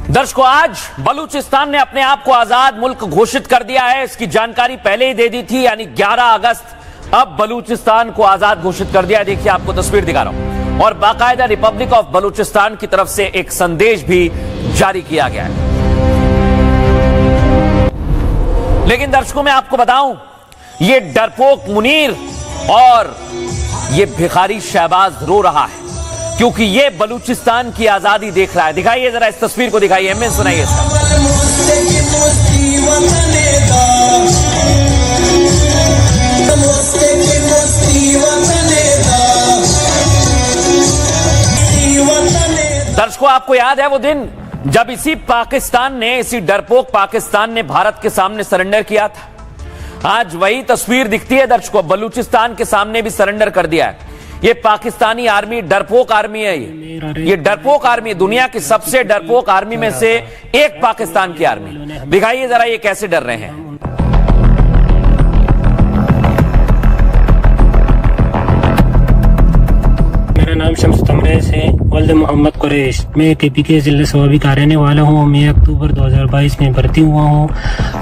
दर्शकों आज बलूचिस्तान ने अपने आप को आजाद मुल्क घोषित कर दिया है। इसकी जानकारी पहले ही दे दी थी, यानी 11 अगस्त अब बलूचिस्तान को आजाद घोषित कर दिया। देखिए आपको तस्वीर दिखा रहा हूं और बाकायदा रिपब्लिक ऑफ बलूचिस्तान की तरफ से एक संदेश भी जारी किया गया है। लेकिन दर्शकों मैं आपको बताऊं, ये डरपोक मुनीर और ये भिखारी शहबाज रो रहा है क्योंकि ये बलूचिस्तान की आजादी देख रहा है। दिखाइए जरा इस तस्वीर को, दिखाइए, हमें सुनाइए इसका। दर्शकों आपको याद है वो दिन जब इसी पाकिस्तान ने, इसी डरपोक पाकिस्तान ने भारत के सामने सरेंडर किया था। आज वही तस्वीर दिखती है दर्शकों, बलूचिस्तान के सामने भी सरेंडर कर दिया है। ये पाकिस्तानी आर्मी डरपोक आर्मी है। ये डरपोक आर्मी, दुनिया की सबसे डरपोक आर्मी में से एक पाकिस्तान की आर्मी। दिखाइए जरा ये कैसे डर रहे हैं। मेरा नाम शम्स तमरेज है, वल्द मोहम्मद कुरैश। मैं KPK जिला स्वाबी का रहने वाला हूँ। मैं अक्टूबर 2022 में भर्ती हुआ हूँ।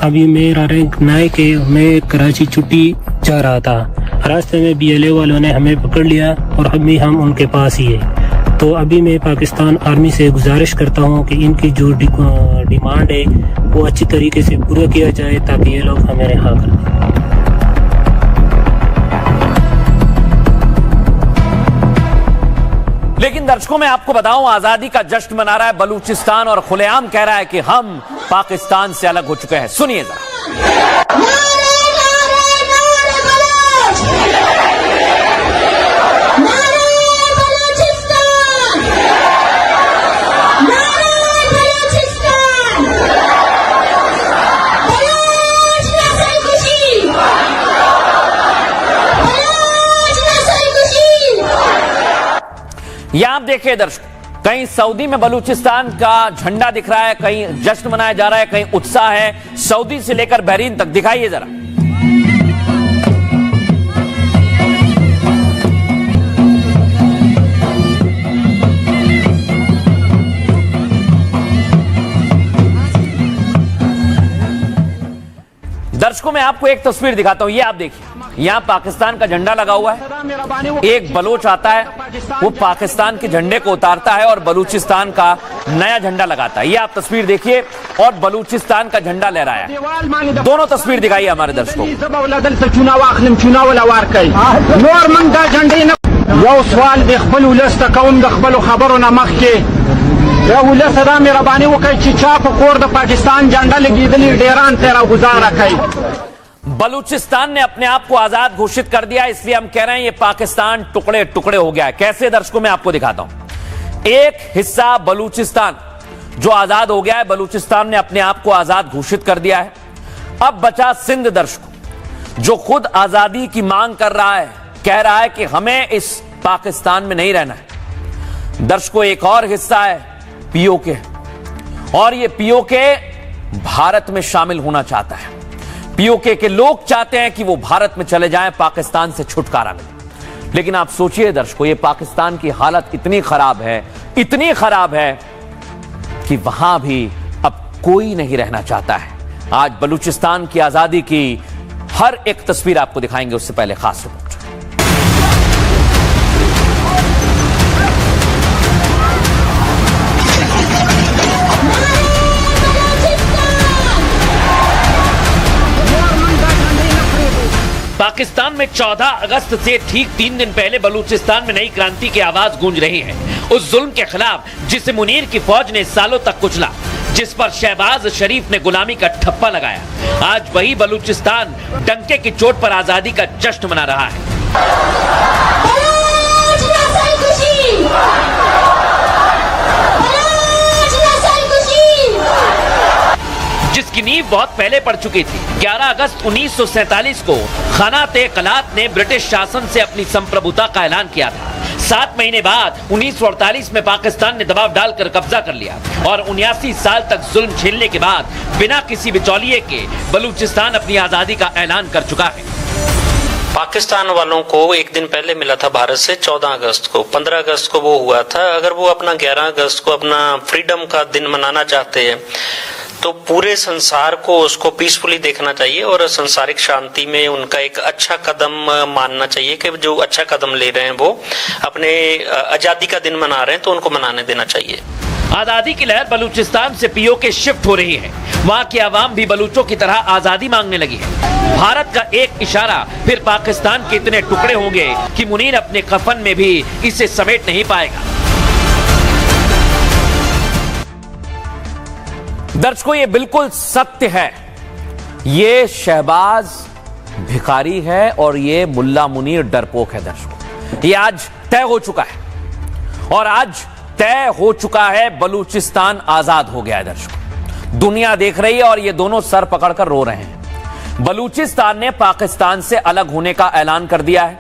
अभी मेरा रैंक 9 के, मैं कराची छुट्टी जा रहा था। रास्ते में BLA वालों ने हमें पकड़ लिया और अभी हम उनके पास ही है। तो अभी मैं पाकिस्तान आर्मी से गुजारिश करता हूँ कि इनकी जो डिमांड है वो अच्छी तरीके से पूरा किया जाए ताकि ये लोग हमें रिहा कर दें। लेकिन दर्शकों मैं आपको बताऊं, आजादी का जश्न मना रहा है बलूचिस्तान और खुलेआम कह रहा है कि हम पाकिस्तान से अलग हो चुके हैं। सुनिए जरा। यहां आप देखिए दर्शकों, कहीं सऊदी में बलूचिस्तान का झंडा दिख रहा है, कहीं जश्न मनाया जा रहा है, कहीं उत्साह है। सऊदी से लेकर बहरीन तक दिखाइए जरा। दर्शकों मैं आपको एक तस्वीर दिखाता हूं, ये आप देखिए, यहां पाकिस्तान का झंडा लगा हुआ है। एक बलोच आता है, वो पाकिस्तान के झंडे को उतारता है और बलूचिस्तान का नया झंडा लगाता है। ये आप तस्वीर देखिए, और बलूचिस्तान का झंडा लहराया है। दोनों तस्वीर दिखाइए हमारे दर्शकों। बलूचिस्तान ने अपने आप को आजाद घोषित कर दिया, इसलिए हम कह रहे हैं ये पाकिस्तान टुकड़े टुकड़े हो गया है। कैसे दर्शकों मैं आपको दिखाता हूं। एक हिस्सा बलूचिस्तान जो आजाद हो गया है, बलूचिस्तान ने अपने आप को आजाद घोषित कर दिया है। अब बचा सिंध दर्शकों, जो खुद आजादी की मांग कर रहा है, कह रहा है कि हमें इस पाकिस्तान में नहीं रहना है। दर्शकों एक और हिस्सा है पीओके, और ये पीओके भारत में शामिल होना चाहता है। पीओके के लोग चाहते हैं कि वो भारत में चले जाएं, पाकिस्तान से छुटकारा मिले। लेकिन आप सोचिए दर्शकों, ये पाकिस्तान की हालत इतनी खराब है, इतनी खराब है कि वहां भी अब कोई नहीं रहना चाहता है। आज बलूचिस्तान की आजादी की हर एक तस्वीर आपको दिखाएंगे, उससे पहले खास रिपोर्ट। पाकिस्तान में 14 अगस्त से ठीक 3 दिन पहले बलूचिस्तान में नई क्रांति की आवाज गूंज रही है। उस जुल्म के खिलाफ जिसे मुनीर की फौज ने सालों तक कुचला, जिस पर शहबाज शरीफ ने गुलामी का ठप्पा लगाया, आज वही बलूचिस्तान डंके की चोट पर आजादी का जश्न मना रहा है। जिसकी नींव बहुत पहले पड़ चुकी थी। 11 अगस्त 1947 को खानात-ए-कलात ने ब्रिटिश शासन से अपनी संप्रभुता का ऐलान किया था। 7 महीने बाद 1948 में पाकिस्तान ने दबाव डालकर कब्जा कर लिया, और 79 साल तक जुल्म झेलने के बाद बिना किसी बिचौलिए के बलूचिस्तान अपनी आजादी का ऐलान कर चुका है। पाकिस्तान वालों को एक दिन पहले मिला था भारत से 14 अगस्त को, 15 अगस्त को वो हुआ था। अगर वो अपना 11 अगस्त को अपना फ्रीडम का दिन मनाना चाहते हैं तो पूरे संसार को उसको पीसफुली देखना चाहिए, और संसारिक शांति में उनका एक अच्छा कदम मानना चाहिए कि जो अच्छा कदम ले रहे हैं वो अपने आजादी का दिन मना रहे हैं तो उनको मनाने देना चाहिए। आजादी की लहर बलूचिस्तान से पीओके शिफ्ट हो रही है। वहाँ की आवाम भी बलूचों की तरह आजादी मांगने लगी है। भारत का एक इशारा फिर पाकिस्तान के इतने टुकड़े होंगे कि मुनीर अपने कफन में भी इसे समेट नहीं पाएगा। दर्शकों ये बिल्कुल सत्य है, ये शहबाज भिखारी है और ये मुल्ला मुनीर डरपोक है। दर्शकों ये आज तय हो चुका है, और आज तय हो चुका है बलूचिस्तान आजाद हो गया है। दर्शकों दुनिया देख रही है और ये दोनों सर पकड़कर रो रहे हैं। बलूचिस्तान ने पाकिस्तान से अलग होने का ऐलान कर दिया है।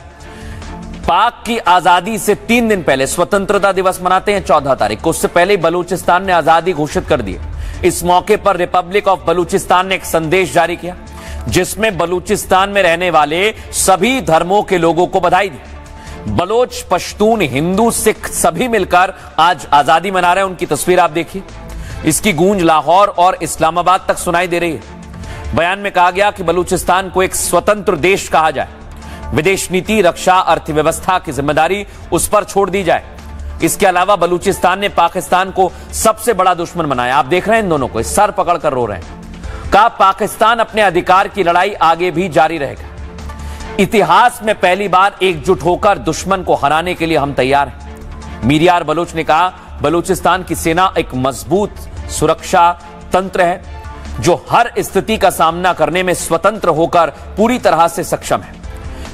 पाक की आजादी से 3 दिन पहले स्वतंत्रता दिवस मनाते हैं 14 तारीख को, उससे पहले बलूचिस्तान ने आजादी घोषित कर दी। इस मौके पर रिपब्लिक ऑफ बलूचिस्तान ने एक संदेश जारी किया, जिसमें बलूचिस्तान में रहने वाले सभी धर्मों के लोगों को बधाई दी। बलोच, पश्तून, हिंदू, सिख सभी मिलकर आज आजादी मना रहे हैं। उनकी तस्वीर आप देखिए, इसकी गूंज लाहौर और इस्लामाबाद तक सुनाई दे रही है। बयान में कहा गया कि बलूचिस्तान को एक स्वतंत्र देश कहा जाए, विदेश नीति, रक्षा, अर्थव्यवस्था की जिम्मेदारी उस पर छोड़ दी जाए। इसके अलावा बलूचिस्तान ने पाकिस्तान को सबसे बड़ा दुश्मन बनाया। आप देख रहे हैं इन दोनों को, सर पकड़कर रो रहे हैं। कहा पाकिस्तान अपने अधिकार की लड़ाई आगे भी जारी रहेगा। इतिहास में पहली बार एकजुट होकर दुश्मन को हराने के लिए हम तैयार हैं। मीरियार बलोच ने कहा बलूचिस्तान की सेना एक मजबूत सुरक्षा तंत्र है, जो हर स्थिति का सामना करने में स्वतंत्र होकर पूरी तरह से सक्षम है।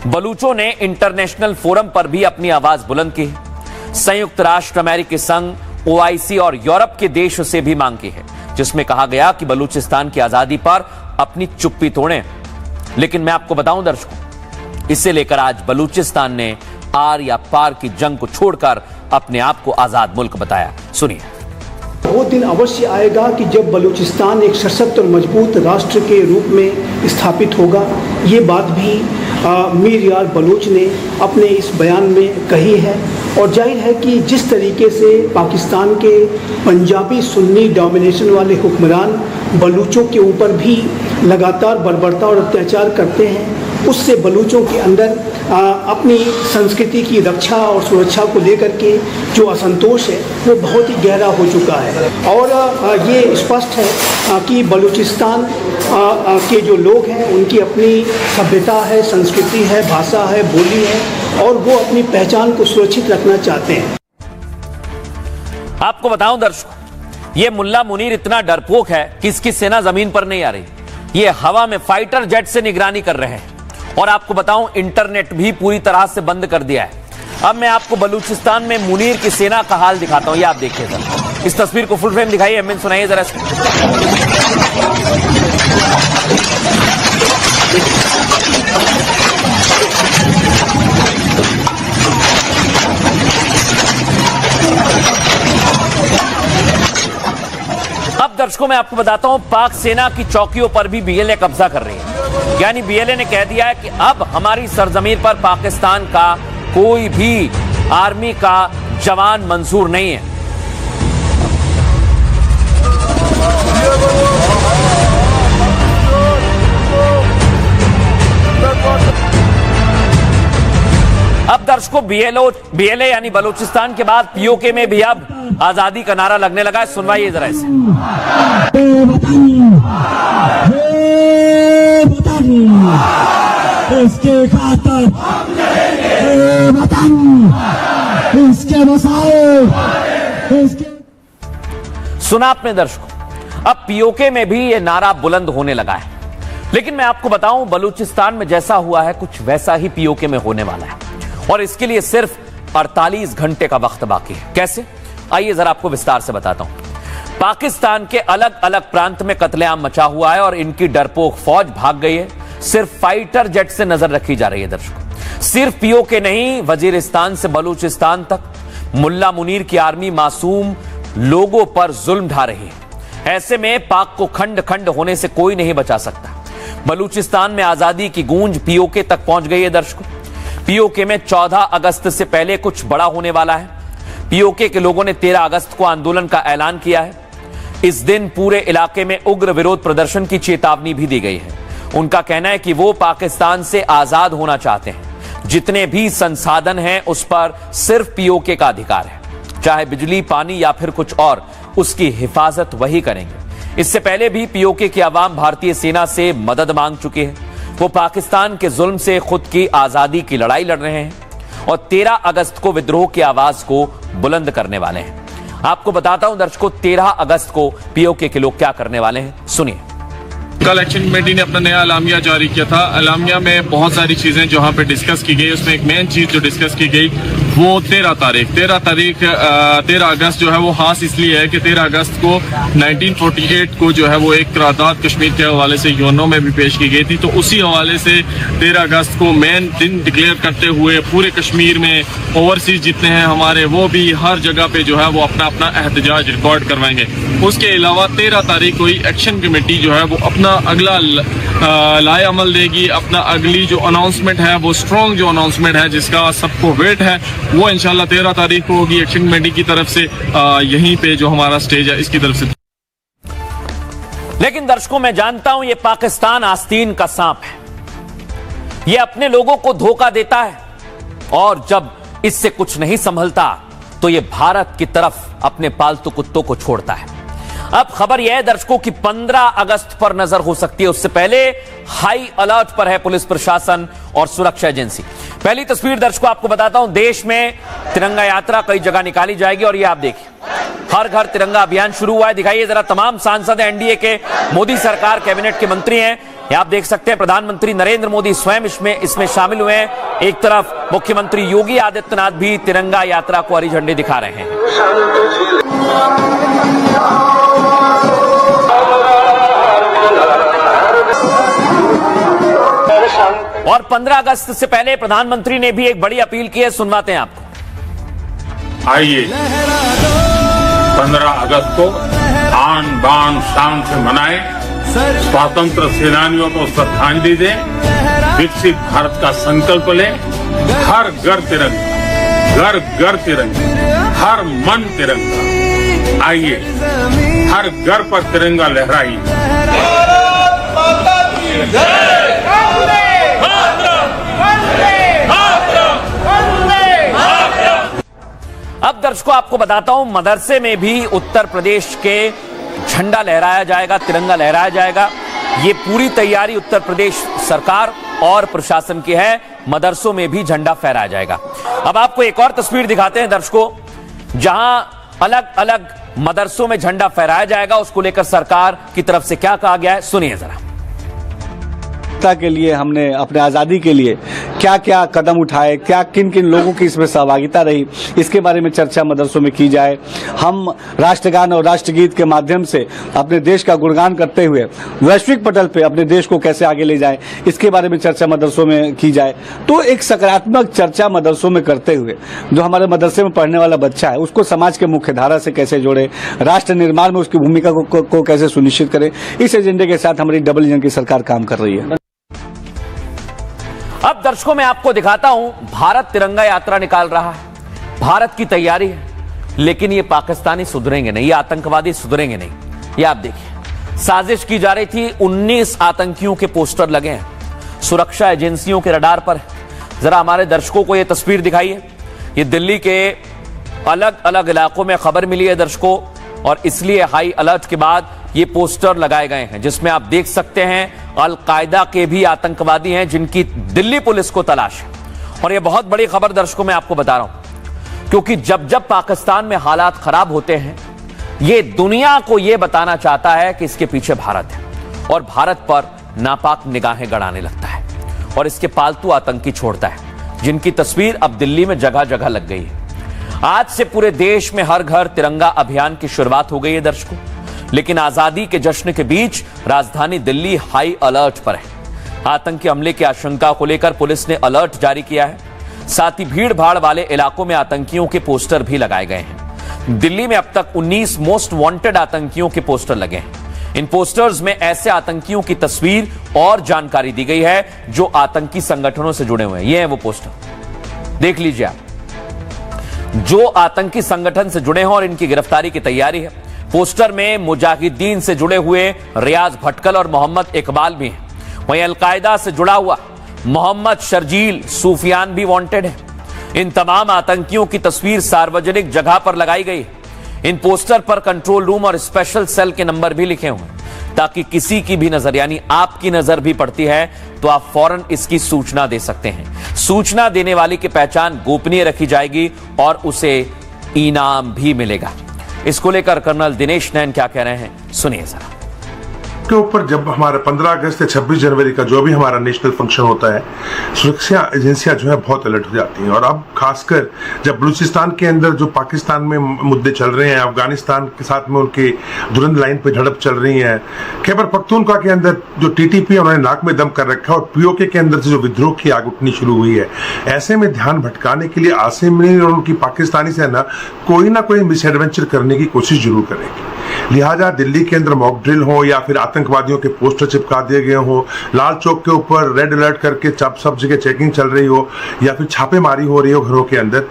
बलूचों ने इंटरनेशनल फोरम पर भी अपनी आवाज बुलंद की है। संयुक्त राष्ट्र, अमेरिकी संघ, OIC और यूरोप के देशों से भी मांग की है, जिसमें कहा गया कि बलूचिस्तान की आजादी पर अपनी चुप्पी तोड़ें। लेकिन मैं आपको बताऊं दर्शकों, इसे लेकर आज बलूचिस्तान ने आर या पार की जंग को छोड़कर अपने आप को आजाद मुल्क बताया। सुनिए। वो दिन अवश्य आएगा कि जब बलूचिस्तान एक सशक्त और मजबूत राष्ट्र के रूप में स्थापित होगा। ये बात भी मीर यार बलूच ने अपने इस बयान में कही है, और जाहिर है कि जिस तरीके से पाकिस्तान के पंजाबी सुन्नी डोमिनेशन वाले हुक्मरान बलूचों के ऊपर भी लगातार बर्बरता और अत्याचार करते हैं, उससे बलूचों के अंदर अपनी संस्कृति की रक्षा और सुरक्षा को लेकर के जो असंतोष है वो बहुत ही गहरा हो चुका है। और ये स्पष्ट है कि बलूचिस्तान के जो लोग हैं उनकी अपनी सभ्यता है, संस्कृति है, भाषा है, बोली है और वो अपनी पहचान को सुरक्षित रखना चाहते हैं। आपको बताऊं दर्शकों, ये मुल्ला मुनीर इतना डरपोक है कि इसकी सेना जमीन पर नहीं आ रही, ये हवा में फाइटर जेट से निगरानी कर रहे हैं। और आपको बताऊं, इंटरनेट भी पूरी तरह से बंद कर दिया है। अब मैं आपको बलूचिस्तान में मुनीर की सेना का हाल दिखाता हूं, ये आप देखिए जरा। इस तस्वीर को फुल फ्रेम दिखाइए, एमएन सुनाइए जरा। अब दर्शकों मैं आपको बताता हूं, पाक सेना की चौकियों पर भी बीएलए कब्जा कर रही है। यानी बीएलए ने कह दिया है कि अब हमारी सरजमीन पर पाकिस्तान का कोई भी आर्मी का जवान मंजूर नहीं है। अब दर्शकों बीएलए यानी बलूचिस्तान के बाद पीओके में भी अब आजादी का नारा लगने लगा है। सुनवाइए जरा इसे। इसके खातर इसके मसाइल सुना आपने दर्शकों, अब पीओके में भी ये नारा बुलंद होने लगा है। लेकिन मैं आपको बताऊं, बलूचिस्तान में जैसा हुआ है कुछ वैसा ही पीओके में होने वाला है और इसके लिए सिर्फ 48 घंटे का वक्त बाकी है। कैसे, आइए जरा आपको विस्तार से बताता हूं। पाकिस्तान के अलग अलग प्रांत में कत्लेआम मचा हुआ है और इनकी डरपोक फौज भाग गई है। सिर्फ फाइटर जेट से नजर रखी जा रही है दर्शकों। सिर्फ पीओके नहीं, वजीरिस्तान से बलूचिस्तान तक मुल्ला मुनीर की आर्मी मासूम लोगों पर जुल्म ढा रही है। ऐसे में पाक को खंड खंड होने से कोई नहीं बचा सकता। बलूचिस्तान में आजादी की गूंज पीओके तक पहुंच गई है दर्शकों। पीओके में 14 अगस्त से पहले कुछ बड़ा होने वाला है। पीओके के लोगों ने 13 अगस्त को आंदोलन का ऐलान किया है। इस दिन पूरे इलाके में उग्र विरोध प्रदर्शन की चेतावनी भी दी गई है। उनका कहना है कि वो पाकिस्तान से आजाद होना चाहते हैं। जितने भी संसाधन हैं उस पर सिर्फ पीओके का अधिकार है, चाहे बिजली, पानी या फिर कुछ और, उसकी हिफाजत वही करेंगे। इससे पहले भी पीओके की आवाम भारतीय सेना से मदद मांग चुकी है। वो पाकिस्तान के जुल्म से खुद की आजादी की लड़ाई लड़ रहे हैं और 13 अगस्त को विद्रोह की आवाज को बुलंद करने वाले हैं। आपको बताता हूं दर्शकों, 13 अगस्त को पीओके के लोग क्या करने वाले हैं, सुनिए। कल एक्शन कमेटी ने अपना नया अलामिया जारी किया था। अलामिया में बहुत सारी चीजें जहां पे डिस्कस की गई, उसमें एक मेन चीज जो डिस्कस की गई वो 13 अगस्त जो है वो खास इसलिए है कि 13 अगस्त को 1948 को जो है वो एक करारदाद कश्मीर के हवाले से यूएनओ में भी पेश की गई थी। तो उसी हवाले से 13 अगस्त को मेन दिन डिक्लेयर करते हुए पूरे कश्मीर में ओवरसीज जितने हैं हमारे, वो भी हर जगह पे जो है वो अपना अपना एहतजाज रिकॉर्ड करवाएंगे। उसके अलावा 13 तारीख को ही एक्शन कमेटी जो है वो अपना अगला लाए अमल देगी। अपना अगली जो अनाउंसमेंट है वो स्ट्रॉन्ग जो अनाउंसमेंट है जिसका सबको वेट है वो इंशाल्लाह 13 तारीख को होगी एक्शन कमेटी की तरफ से। यहीं पे जो हमारा स्टेज है इसकी तरफ से। लेकिन दर्शकों मैं जानता हूं ये पाकिस्तान आस्तीन का सांप है। ये अपने लोगों को धोखा देता है और जब इससे कुछ नहीं संभलता तो ये भारत की तरफ अपने पालतू कुत्तों को छोड़ता है। अब खबर यह है दर्शकों कि 15 अगस्त पर नजर हो सकती है। उससे पहले हाई अलर्ट पर है पुलिस प्रशासन और सुरक्षा एजेंसी। पहली तस्वीर दर्शकों आपको बताता हूं, देश में तिरंगा यात्रा कई जगह निकाली जाएगी और ये आप देखिए, हर घर तिरंगा अभियान शुरू हुआ है। दिखाइए जरा, तमाम सांसद एनडीए के, मोदी सरकार कैबिनेट के मंत्री हैं। ये आप देख सकते हैं, प्रधानमंत्री नरेंद्र मोदी स्वयं इसमें शामिल हुए हैं। एक तरफ मुख्यमंत्री योगी आदित्यनाथ भी तिरंगा यात्रा को हरी झंडी दिखा रहे हैं। और 15 अगस्त से पहले प्रधानमंत्री ने भी एक बड़ी अपील की है, सुनवाते हैं आपको। आइए 15 अगस्त को आन बान शान से मनाए, स्वतंत्र सेनानियों को श्रद्धांजलि दें, विकसित भारत का संकल्प लें। हर घर तिरंगा, घर घर तिरंगा, हर मन तिरंगा। आइए हर घर पर तिरंगा लहराइए। अब दर्शकों आपको बताता हूं, मदरसे में भी उत्तर प्रदेश के झंडा लहराया जाएगा, तिरंगा लहराया जाएगा। ये पूरी तैयारी उत्तर प्रदेश सरकार और प्रशासन की है। मदरसों में भी झंडा फहराया जाएगा। अब आपको एक और तस्वीर दिखाते हैं दर्शकों, जहां अलग अलग मदरसों में झंडा फहराया जाएगा। उसको लेकर सरकार की तरफ से क्या कहा गया है, सुनिए जरा। के लिए हमने अपने आज़ादी के लिए क्या क्या कदम उठाए, क्या किन किन लोगों की इसमें सहभागिता रही, इसके बारे में चर्चा मदरसों में की जाए। हम राष्ट्रगान और राष्ट्रगीत के माध्यम से अपने देश का गुणगान करते हुए वैश्विक पटल पे अपने देश को कैसे आगे ले जाए, इसके बारे में चर्चा मदरसों में की जाए। तो एक सकारात्मक चर्चा मदरसों में करते हुए जो हमारे मदरसे में पढ़ने वाला बच्चा है उसको समाज के मुख्य धारा से कैसे जोड़े, राष्ट्र निर्माण में उसकी भूमिका को कैसे सुनिश्चित करें, इस एजेंडे के साथ हमारी डबल इंजन की सरकार काम कर रही है। अब दर्शकों मैं आपको दिखाता हूं, भारत तिरंगा यात्रा निकाल रहा है, भारत की तैयारी है, लेकिन ये पाकिस्तानी सुधरेंगे नहीं, ये आतंकवादी सुधरेंगे नहीं। ये आप देखिए, साजिश की जा रही थी, 19 आतंकियों के पोस्टर लगे हैं, सुरक्षा एजेंसियों के रडार पर। जरा हमारे दर्शकों को यह तस्वीर दिखाइए। ये दिल्ली के अलग अलग इलाकों में खबर मिली है दर्शकों, और इसलिए हाई अलर्ट के बाद ये पोस्टर लगाए गए हैं, जिसमें आप देख सकते हैं अल-कायदा के भी आतंकवादी हैं जिनकी दिल्ली पुलिस को तलाश है। और ये बहुत बड़ी खबर दर्शकों मैं आपको बता रहा हूं, क्योंकि जब जब पाकिस्तान में हालात खराब होते हैं, ये दुनिया को ये बताना चाहता है कि इसके पीछे भारत है, और भारत पर नापाक निगाहें गड़ाने लगता है और इसके पालतू आतंकी छोड़ता है, जिनकी तस्वीर अब दिल्ली में जगह जगह लग गई है। आज से पूरे देश में हर घर तिरंगा अभियान की शुरुआत हो गई है दर्शकों, लेकिन आजादी के जश्न के बीच राजधानी दिल्ली हाई अलर्ट पर है। आतंकी हमले की आशंका को लेकर पुलिस ने अलर्ट जारी किया है। साथ ही भीड़ भाड़ वाले इलाकों में आतंकियों के पोस्टर भी लगाए गए हैं। दिल्ली में अब तक 19 मोस्ट वांटेड आतंकियों के पोस्टर लगे हैं। इन पोस्टर्स में ऐसे आतंकियों की तस्वीर और जानकारी दी गई है जो आतंकी संगठनों से जुड़े हुए हैं। ये है वो पोस्टर, देख लीजिए आप, जो आतंकी संगठन से जुड़े हैं और इनकी गिरफ्तारी की तैयारी है। पोस्टर में मुजाहिदीन से जुड़े हुए रियाज भटकल और मोहम्मद इकबाल भी हैं। वहीं अलकायदा से जुड़ा हुआ मोहम्मद शर्जील सूफियान भी वांटेड है। इन तमाम आतंकियों की तस्वीर सार्वजनिक जगह पर लगाई गई है। इन पोस्टर पर कंट्रोल रूम और स्पेशल सेल के नंबर भी लिखे हुए हैं, ताकि किसी की भी नजर, यानी आपकी नजर भी पड़ती है तो आप फौरन इसकी सूचना दे सकते हैं। सूचना देने वाले की पहचान गोपनीय रखी जाएगी और उसे इनाम भी मिलेगा। इसको लेकर कर्नल दिनेश नैन क्या कह रहे हैं, सुनिए जरा। के ऊपर जब हमारा 15 अगस्त या 26 जनवरी का जो भी हमारा नेशनल फंक्शन होता है, सुरक्षा एजेंसियां जो है बहुत अलर्ट हो जाती हैं। और अब खासकर जब बलूचिस्तान के अंदर जो पाकिस्तान में मुद्दे चल रहे हैं, अफगानिस्तान के साथ में उनकी दुरंत लाइन पे झड़प चल रही है, खैबर पख्तूनख्वा के अंदर जो टीटीपी उन्होंने नाक में दम कर रखा है, और पीओके के अंदर से जो विद्रोह की आग उठनी शुरू हुई है, ऐसे में ध्यान भटकाने के लिए आसिम मुनीर और उनकी पाकिस्तानी सेना कोई ना कोई मिसएडवेंचर करने की कोशिश जरूर करेगी। लिहाजा दिल्ली के अंदर मॉक ड्रिल हो या फिर आतंकवादियों के पोस्टर चिपका दिए गए हो, लाल चौक के ऊपर रेड अलर्ट करके सब जगह चेकिंग चल रही हो, या फिर छापेमारी हो रही हो घरों के अंदर,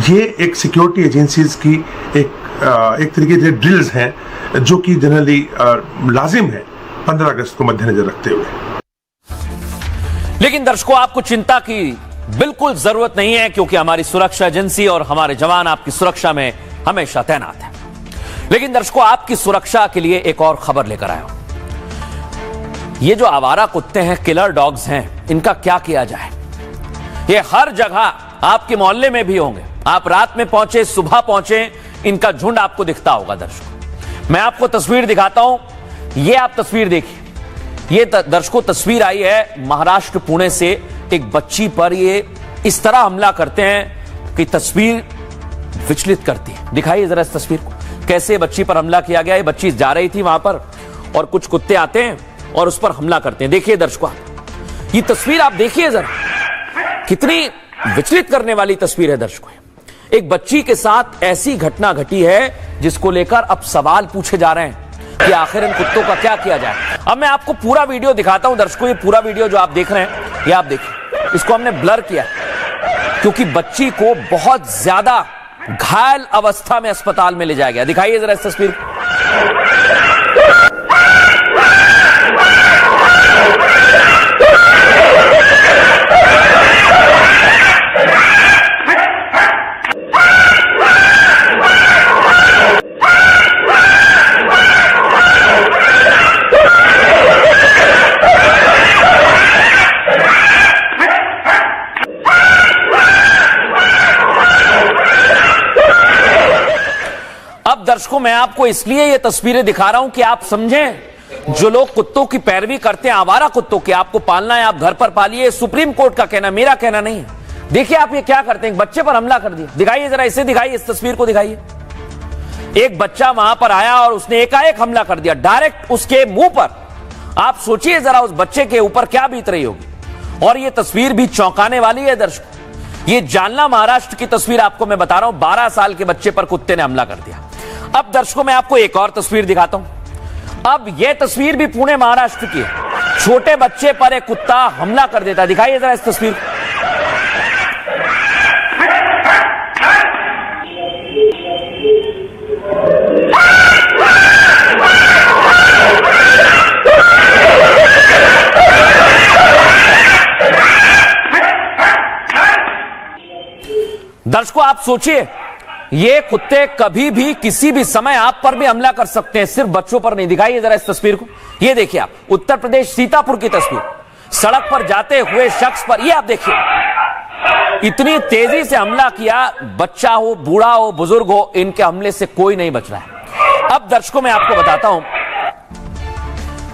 ये एक सिक्योरिटी एजेंसीज की एक तरीके से ड्रिल्स हैं जो कि जनरली लाजिम है 15 अगस्त को मद्देनजर रखते हुए। लेकिन दर्शकों, आपको चिंता की बिल्कुल जरूरत नहीं है, क्योंकि हमारी सुरक्षा एजेंसी और हमारे जवान आपकी सुरक्षा में हमेशा तैनात है। लेकिन दर्शकों, आपकी सुरक्षा के लिए एक और खबर लेकर आया हूं। ये जो आवारा कुत्ते हैं, किलर डॉग्स हैं, इनका क्या किया जाए। ये हर जगह आपके मोहल्ले में भी होंगे। आप रात में पहुंचे, सुबह पहुंचे, इनका झुंड आपको दिखता होगा। दर्शकों, मैं आपको तस्वीर दिखाता हूं। ये आप तस्वीर देखिए। ये दर्शकों तस्वीर आई है महाराष्ट्र पुणे से। एक बच्ची पर ये इस तरह हमला करते हैं कि तस्वीर विचलित करती है। दिखाइए जरा इस तस्वीर को, कैसे बच्ची पर हमला किया गया है। बच्ची जा रही थी वहां पर और कुछ कुत्ते आते हैं और उस पर हमला करते हैं। देखिए दर्शकों, ये तस्वीर आप देखिए जरा, कितनी विचलित करने वाली तस्वीर है दर्शकों। एक बच्ची के साथ ऐसी घटना घटी है जिसको लेकर अब सवाल पूछे जा रहे हैं कि आखिर इन कुत्तों का क्या किया जाए। अब मैं आपको पूरा वीडियो दिखाता हूं दर्शकों। ये पूरा वीडियो जो आप देख रहे हैं, ये आप देखिए, इसको हमने ब्लर किया क्योंकि बच्ची को बहुत ज्यादा घायल अवस्था में अस्पताल में ले जाया गया। दिखाइए जरा इस तस्वीर को। दर्शकों, मैं आपको इसलिए ये तस्वीरें दिखा रहा हूं कि आप समझें, जो लोग कुत्तों की पैरवी करते हैं, आवारा कुत्तों की, आपको पालना है, आप घर पर पालिए, सुप्रीम कोर्ट का कहना, मेरा कहना नहीं है। देखिए आप ये क्या करते हैं, एक बच्चे पर हमला कर दिया। दिखाइए जरा, इसे दिखाइए, इस तस्वीर को दिखाइए। एक बच्चा वहां पर आया और उसने एकाएक हमला कर दिया, डायरेक्ट उसके मुंह पर। आप सोचिए जरा उस बच्चे के ऊपर क्या बीत रही होगी। और ये तस्वीर भी चौंकाने वाली है दर्शकों। ये जालना महाराष्ट्र की तस्वीर आपको मैं बता रहा हूं, 12 साल के बच्चे पर कुत्ते ने हमला कर दिया। अब दर्शकों, मैं आपको एक और तस्वीर दिखाता हूं। अब यह तस्वीर भी पुणे महाराष्ट्र की है। छोटे बच्चे पर एक कुत्ता हमला कर देता है। दिखाइए जरा इस तस्वीर। दर्शकों, आप सोचिए, ये कुत्ते कभी भी किसी भी समय आप पर भी हमला कर सकते हैं, सिर्फ बच्चों पर नहीं। दिखाइए जरा इस तस्वीर को। ये देखिए आप, उत्तर प्रदेश सीतापुर की तस्वीर। सड़क पर जाते हुए शख्स पर, ये आप देखिए, इतनी तेजी से हमला किया। बच्चा हो, बूढ़ा हो, बुजुर्ग हो, इनके हमले से कोई नहीं बच रहा है। अब दर्शकों, मैं आपको बताता हूं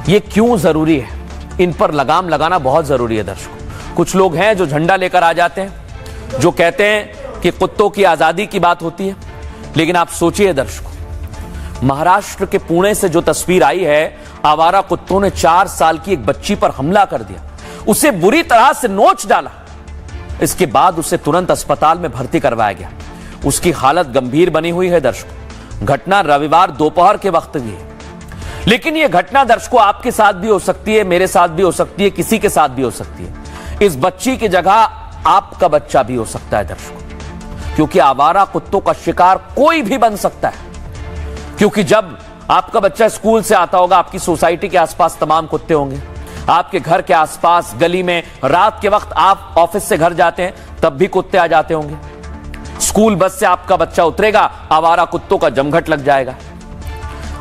ये क्यों जरूरी है। इन पर लगाम लगाना बहुत जरूरी है दर्शकों। कुछ लोग हैं जो झंडा लेकर आ जाते हैं, जो कहते हैं कि कुत्तों की आजादी की बात होती है। लेकिन आप सोचिए दर्शकों, महाराष्ट्र के पुणे से जो तस्वीर आई है, आवारा कुत्तों ने 4 साल की एक बच्ची पर हमला कर दिया, उसे बुरी तरह से नोच डाला। इसके बाद उसे तुरंत अस्पताल में भर्ती करवाया गया। उसकी हालत गंभीर बनी हुई है दर्शकों। घटना रविवार दोपहर के वक्त की है। लेकिन यह घटना दर्शकों आपके साथ भी हो सकती है, मेरे साथ भी हो सकती है, किसी के साथ भी हो सकती है। इस बच्ची की जगह आपका बच्चा भी हो सकता है दर्शकों, क्योंकि आवारा कुत्तों का शिकार कोई भी बन सकता है। क्योंकि जब आपका बच्चा स्कूल से आता होगा, आपकी सोसाइटी के आसपास तमाम कुत्ते होंगे। आपके घर के आसपास गली में रात के वक्त आप ऑफिस से घर जाते हैं, तब भी कुत्ते आ जाते होंगे। स्कूल बस से आपका बच्चा उतरेगा, आवारा कुत्तों का जमघट लग जाएगा।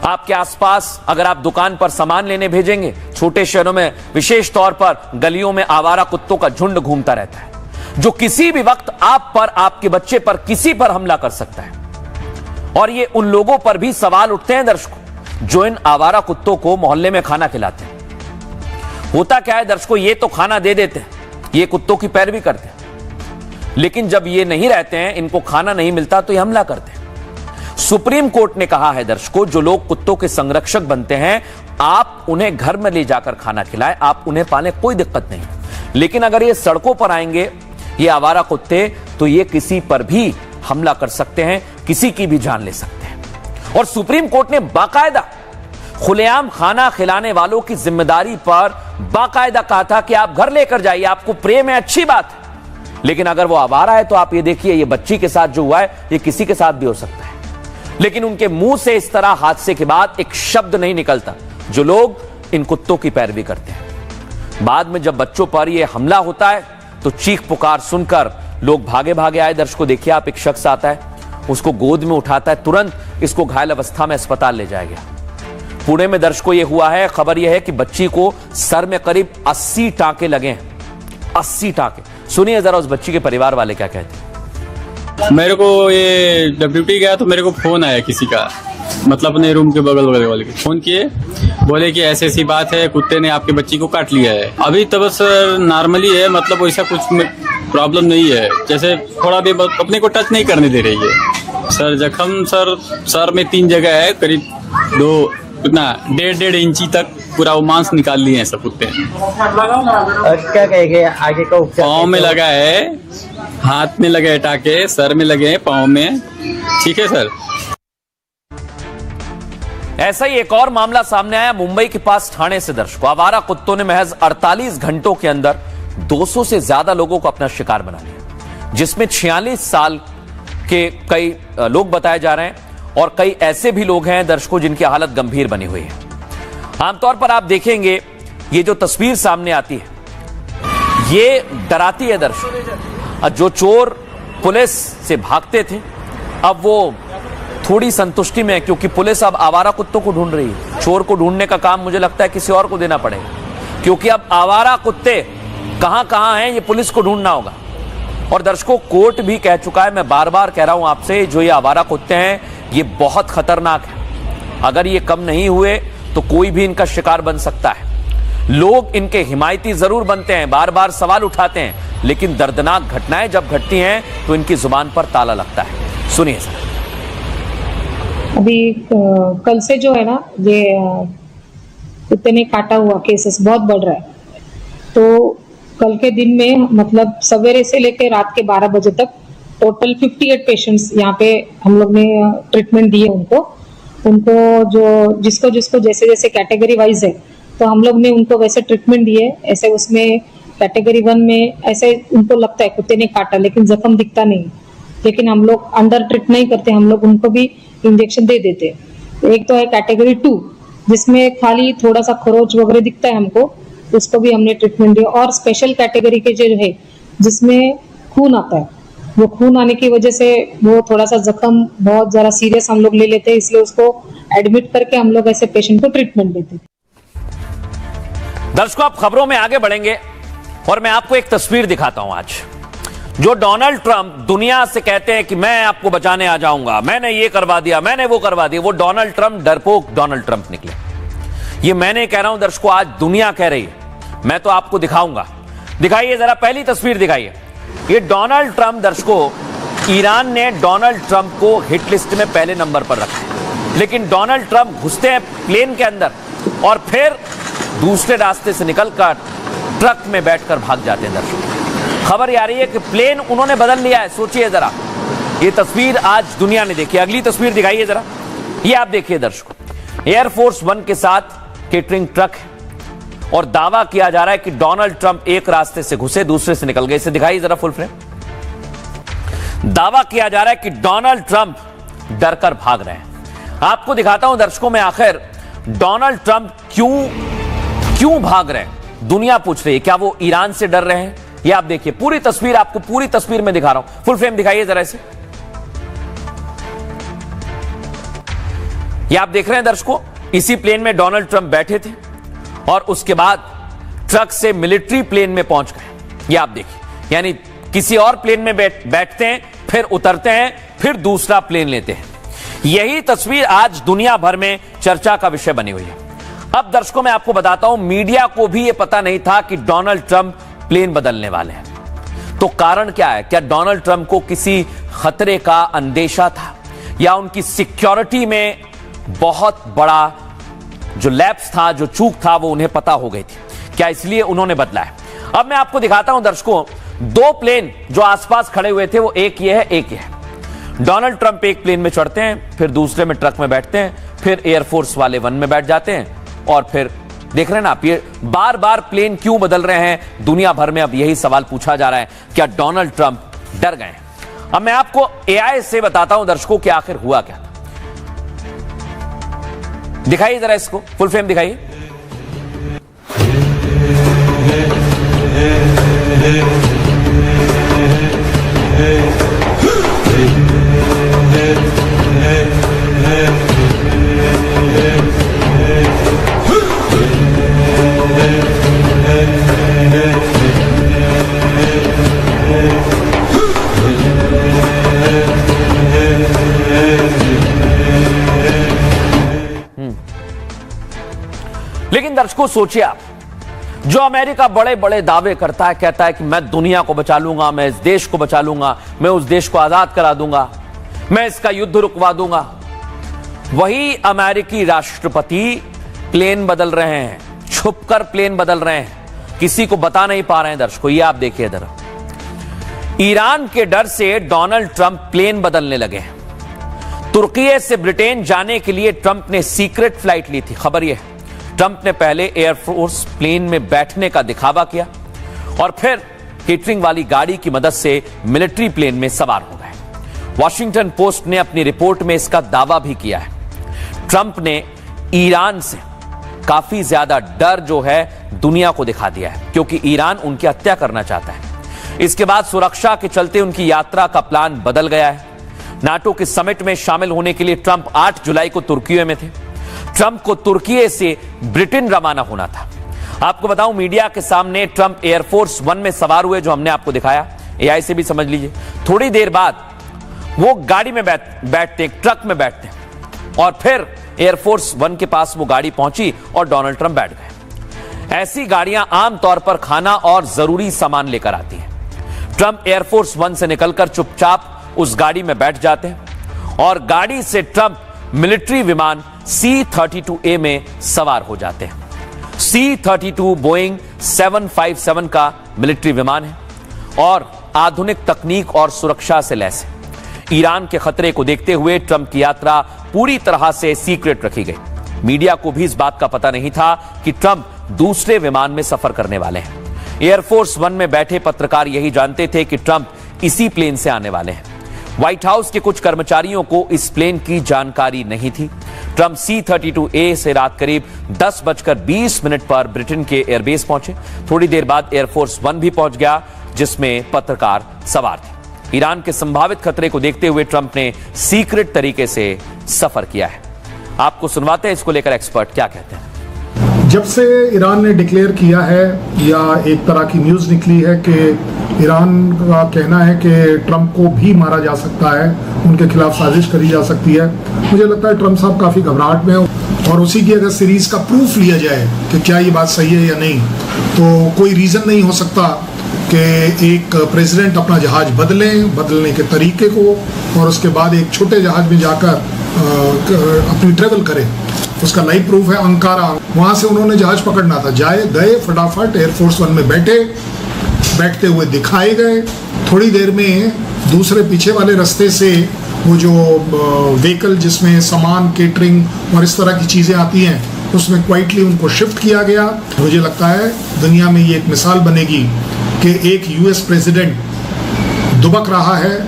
आपके आसपास अगर आप दुकान पर सामान लेने भेजेंगे, छोटे शहरों में विशेष तौर पर गलियों में आवारा कुत्तों का झुंड घूमता रहता है, जो किसी भी वक्त आप पर, आपके बच्चे पर, किसी पर हमला कर सकता है। और ये उन लोगों पर भी सवाल उठते हैं दर्शकों, जो इन आवारा कुत्तों को मोहल्ले में खाना खिलाते हैं। होता क्या है दर्शकों, ये तो खाना दे देते हैं, ये कुत्तों की पैरवी करते हैं, लेकिन जब ये नहीं रहते हैं, इनको खाना नहीं मिलता, तो ये हमला करते हैं। सुप्रीम कोर्ट ने कहा है दर्शकों, जो लोग कुत्तों के संरक्षक बनते हैं, आप उन्हें घर में ले जाकर खाना खिलाएं, आप उन्हें पालें, कोई दिक्कत नहीं। लेकिन अगर ये सड़कों पर आएंगे, ये आवारा कुत्ते, तो ये किसी पर भी हमला कर सकते हैं, किसी की भी जान ले सकते हैं। और सुप्रीम कोर्ट ने बाकायदा खुलेआम खाना खिलाने वालों की जिम्मेदारी पर बाकायदा कहा था कि आप घर लेकर जाइए, आपको प्रेम है, अच्छी बात है, लेकिन अगर वो आवारा है तो आप ये देखिए, ये बच्ची के साथ जो हुआ है, ये किसी के साथ भी हो सकता है। लेकिन उनके मुंह से इस तरह हादसे के बाद एक शब्द नहीं निकलता, जो लोग इन कुत्तों की पैरवी करते हैं। बाद में जब बच्चों पर यह हमला होता है, तो चीख पुकार सुनकर लोग भागे भागे आए। दर्शकों देखिए आप, एक शख्स आता है, उसको गोद में उठाता है, तुरंत इसको घायल अवस्था में अस्पताल ले जाया गया। पुणे में दर्शकों ये हुआ है, खबर यह है कि बच्ची को सर में करीब 80 टांके लगे हैं, 80 टांके। सुनिए जरा उस बच्ची के परिवार वाले क्या कहते हैं। मेरे को ये जब ड्यूटी गया तो मेरे को फोन आया किसी का, मतलब अपने रूम के बगल वाले के फोन किए, बोले कि ऐसी ऐसी बात है, कुत्ते ने आपके बच्ची को काट लिया है। अभी तो बस नॉर्मली है, मतलब वैसा कुछ प्रॉब्लम नहीं है, जैसे थोड़ा भी अपने को टच नहीं करने दे रही है। सर जख्म सर में 3 जगह है, करीब 1.5 इंची तक पूरा वो मांस निकाल लिए हैं सब कुत्ते। क्या कहेंगे आगे का उपचार? पाँव में लगा है, हाथ में लगे टाके, सर में लगे, पाँव में। ठीक है सर। ऐसा ही एक और मामला सामने आया मुंबई के पास ठाणे से दर्शकों। आवारा कुत्तों ने महज 48 घंटों के अंदर 200 से ज्यादा लोगों को अपना शिकार बना लिया, जिसमें 46 साल के कई लोग बताए जा रहे हैं, और कई ऐसे भी लोग हैं दर्शकों जिनकी हालत गंभीर बनी हुई है। आमतौर पर आप देखेंगे, ये जो तस्वीर सामने आती है, ये डराती है दर्शकों। जो चोर पुलिस से भागते थे, अब वो थोड़ी संतुष्टि में है, क्योंकि पुलिस अब आवारा कुत्तों को ढूंढ रही है। चोर को ढूंढने का काम मुझे लगता है किसी और को देना पड़ेगा, क्योंकि अब आवारा कुत्ते कहां कहां हैं, ये पुलिस को ढूंढना होगा। और दर्शकों, कोर्ट भी कह चुका है, मैं बार बार कह रहा हूं आपसे, जो ये आवारा कुत्ते हैं, ये बहुत खतरनाक है। अगर ये कम नहीं हुए तो कोई भी इनका शिकार बन सकता है। लोग इनके हिमायती जरूर बनते हैं, बार बार सवाल उठाते हैं, लेकिन दर्दनाक घटनाएं जब घटती हैं तो इनकी जुबान पर ताला लगता है। सुनिए सर। अभी कल से जो है ना, ये कुत्ते ने काटा हुआ केसेस बहुत बढ़ रहा है। तो कल के दिन में मतलब सवेरे से लेकर रात के 12 बजे तक टोटल 58 पेशेंट्स यहाँ पे हम लोग ने ट्रीटमेंट दिए उनको जो जिसको जैसे जैसे कैटेगरी वाइज है तो हम लोग ने उनको वैसे ट्रीटमेंट दिए। ऐसे उसमें कैटेगरी 1 में ऐसे उनको लगता है कुत्ते ने काटा लेकिन जख्म दिखता नहीं, लेकिन हम लोग अंडर ट्रीट नहीं करते, हम लोग उनको भी इंजेक्शन दे देते। एक तो है कैटेगरी 2 जिसमें खाली थोड़ा सा खरोच वगैरह दिखता है हमको, उसको भी हमने ट्रीटमेंट दिया। और स्पेशल कैटेगरी के जो है जिसमें खून आता है, वो खून आने की वजह से वो थोड़ा सा जख्म बहुत ज्यादा सीरियस हम लोग ले लेते हैं, इसलिए उसको एडमिट करके हम लोग ऐसे पेशेंट को ट्रीटमेंट देते हैं। दर्शकों, आप खबरों में आगे बढ़ेंगे और मैं आपको एक तस्वीर दिखाता हूं आज, जो डोनाल्ड ट्रंप दुनिया से कहते हैं कि मैं आपको बचाने आ जाऊंगा, मैंने ये करवा दिया, मैंने वो करवा दिया। वो डोनाल्ड ट्रंप डरपोक डोनाल्ड ट्रंप निकले। ये मैंने कह रहा हूं दर्शकों, आज दुनिया कह रही है। मैं तो आपको दिखाऊंगा। दिखाइए जरा, पहली तस्वीर दिखाइए। ये डोनाल्ड ट्रंप दर्शकों, ईरान ने डोनाल्ड ट्रंप को हिट लिस्ट में पहले नंबर पर रखा है, लेकिन डोनाल्ड ट्रंप घुसते हैं प्लेन के अंदर और फिर दूसरे रास्ते से निकलकर ट्रक में बैठकर भाग जाते हैं। दर्शकों, खबर ये आ रही है कि प्लेन उन्होंने बदल लिया है। सोचिए जरा, ये तस्वीर आज दुनिया ने देखी। अगली तस्वीर दिखाइए जरा, ये आप देखिए दर्शकों, एयरफोर्स 1 के साथ केटरिंग ट्रक है और दावा किया जा रहा है कि डोनाल्ड ट्रंप एक रास्ते से घुसे, दूसरे से निकल गए। इसे दिखाइए जरा फुल फ्रेम। दावा किया जा रहा है कि डोनाल्ड ट्रंप डरकर भाग रहे हैं। आपको दिखाता हूं दर्शकों में आखिर डोनाल्ड ट्रंप क्यों भाग रहे हैं। दुनिया पूछ रही है क्या वो ईरान से डर रहे हैं। ये आप देखिए, पूरी तस्वीर आपको पूरी तस्वीर में दिखा रहा हूं। फुल फ्रेम दिखाइए जरा इसे। ये आप देख रहे हैं दर्शकों, इसी प्लेन में डोनाल्ड ट्रंप बैठे थे और उसके बाद ट्रक से मिलिट्री प्लेन में पहुंच गए। ये आप देखिए, यानी किसी और प्लेन में बैठते हैं, फिर उतरते हैं, फिर दूसरा प्लेन लेते हैं। यही तस्वीर आज दुनिया भर में चर्चा का विषय बनी हुई है। अब दर्शकों, मैं आपको बताता हूं, मीडिया को भी यह पता नहीं था कि डोनाल्ड ट्रंप प्लेन बदलने वाले हैं। तो कारण क्या है? क्या डोनाल्ड ट्रंप को किसी खतरे का अंदेशा था या उनकी सिक्योरिटी में बहुत बड़ा जो लैप्स था, जो चूक था, वो उन्हें पता हो गई थी? क्या इसलिए उन्होंने बदला है? अब मैं आपको दिखाता हूं दर्शकों, 2 प्लेन जो आसपास खड़े हुए थे, वो एक ये है, एक ये है। डोनाल्ड ट्रंप एक प्लेन में चढ़ते हैं, फिर दूसरे में ट्रक में बैठते हैं, फिर एयरफोर्स वाले 1 में बैठ जाते हैं और फिर देख रहे हैं ना आप, ये बार बार प्लेन क्यों बदल रहे हैं। दुनिया भर में अब यही सवाल पूछा जा रहा है, क्या डोनाल्ड ट्रंप डर गए हैं? अब मैं आपको एआई से बताता हूं दर्शकों कि आखिर हुआ क्या था। दिखाइए जरा इसको, फुल फ्रेम दिखाइए। लेकिन दर्शकों सोचिए आप, जो अमेरिका बड़े बड़े दावे करता है, कहता है कि मैं दुनिया को बचा लूंगा, मैं इस देश को बचा लूंगा, मैं उस देश को आजाद करा दूंगा, मैं इसका युद्ध रुकवा दूंगा, वही अमेरिकी राष्ट्रपति प्लेन बदल रहे हैं, छुपकर प्लेन बदल रहे हैं, किसी को बता नहीं पा रहे हैं। दर्शकों, ये आप देखिए इधर, ईरान के डर से डोनाल्ड ट्रंप प्लेन बदलने लगे हैं। तुर्की से ब्रिटेन जाने के लिए ट्रंप ने सीक्रेट फ्लाइट ली थी। खबर यह है, ट्रंप ने पहले एयरफोर्स प्लेन में बैठने का दिखावा किया और फिर केटरिंग वाली गाड़ी की मदद से मिलिट्री प्लेन में सवार हो गए। वॉशिंगटन पोस्ट ने अपनी रिपोर्ट में इसका दावा भी किया है। ट्रंप ने ईरान से काफी ज्यादा डर जो है दुनिया को दिखा दिया है, क्योंकि ईरान उनकी हत्या करना चाहता है। इसके बाद सुरक्षा के चलते उनकी यात्रा का प्लान बदल गया है। नाटो के समिट में शामिल होने के लिए ट्रंप 8 जुलाई को तुर्की में थे। ट्रंप को तुर्की से ब्रिटेन रवाना होना था। आपको बताऊं, मीडिया के सामने ट्रंप एयरफोर्स 1 में सवार हुए, जो हमने आपको दिखाया। एआई से भी समझ लीजिए। थोड़ी देर बाद वो गाड़ी में बैठते हैं, ट्रक में बैठते हैं, और फिर एयरफोर्स वन के पास वो गाड़ी पहुंची और डोनाल्ड ट्रंप बैठ गए। ऐसी गाड़ियां आमतौर पर खाना और जरूरी सामान लेकर आती हैं। ट्रंप एयरफोर्स वन से निकलकर चुपचाप उस गाड़ी में बैठ जाते हैं और गाड़ी से ट्रंप मिलिट्री विमान C-32A में सवार हो जाते हैं। C-32 बोइंग 757 का मिलिट्री विमान है और आधुनिक तकनीक और सुरक्षा से लैस है। ईरान के खतरे को देखते हुए ट्रंप की यात्रा पूरी तरह से सीक्रेट रखी गई। मीडिया को भी इस बात का पता नहीं था कि ट्रंप दूसरे विमान में सफर करने वाले हैं। एयरफोर्स वन में बैठे पत्रकार यही जानते थे कि ट्रंप इसी प्लेन से आने वाले हैं। व्हाइट हाउस के कुछ कर्मचारियों को इस प्लेन की जानकारी नहीं थी। ट्रंप C-32A से रात करीब 10:20 पर ब्रिटेन के एयरबेस पहुंचे। थोड़ी देर बाद एयरफोर्स वन भी पहुंच गया, जिसमें पत्रकार सवार थे। ईरान के संभावित खतरे को देखते हुए ट्रंप ने सीक्रेट तरीके से सफर किया है। आपको सुनवाते हैं इसको लेकर एक्सपर्ट क्या कहते हैं। जब से ईरान ने डिक्लेयर किया है, या एक तरह की न्यूज़ निकली है कि ईरान का कहना है कि ट्रंप को भी मारा जा सकता है, उनके खिलाफ साजिश करी जा सकती है, मुझे लगता है ट्रंप साहब काफ़ी घबराहट में हो। और उसी की अगर सीरीज का प्रूफ लिया जाए कि क्या ये बात सही है या नहीं, तो कोई रीज़न नहीं हो सकता कि एक प्रेसिडेंट अपना जहाज बदलने के तरीके को, और उसके बाद एक छोटे जहाज में जाकर अपनी ट्रेवल करें। उसका लाइव प्रूफ है अंकारा, वहाँ से उन्होंने जहाज पकड़ना था, गए फटाफट एयरफोर्स वन में बैठते हुए दिखाए गए। थोड़ी देर में दूसरे पीछे वाले रास्ते से वो जो व्हीकल जिसमें सामान, केटरिंग और इस तरह की चीज़ें आती हैं, उसमें क्वाइटली उनको शिफ्ट किया गया। मुझे लगता है दुनिया में ये एक मिसाल बनेगी कि एक US प्रेसिडेंट दुबक रहा है,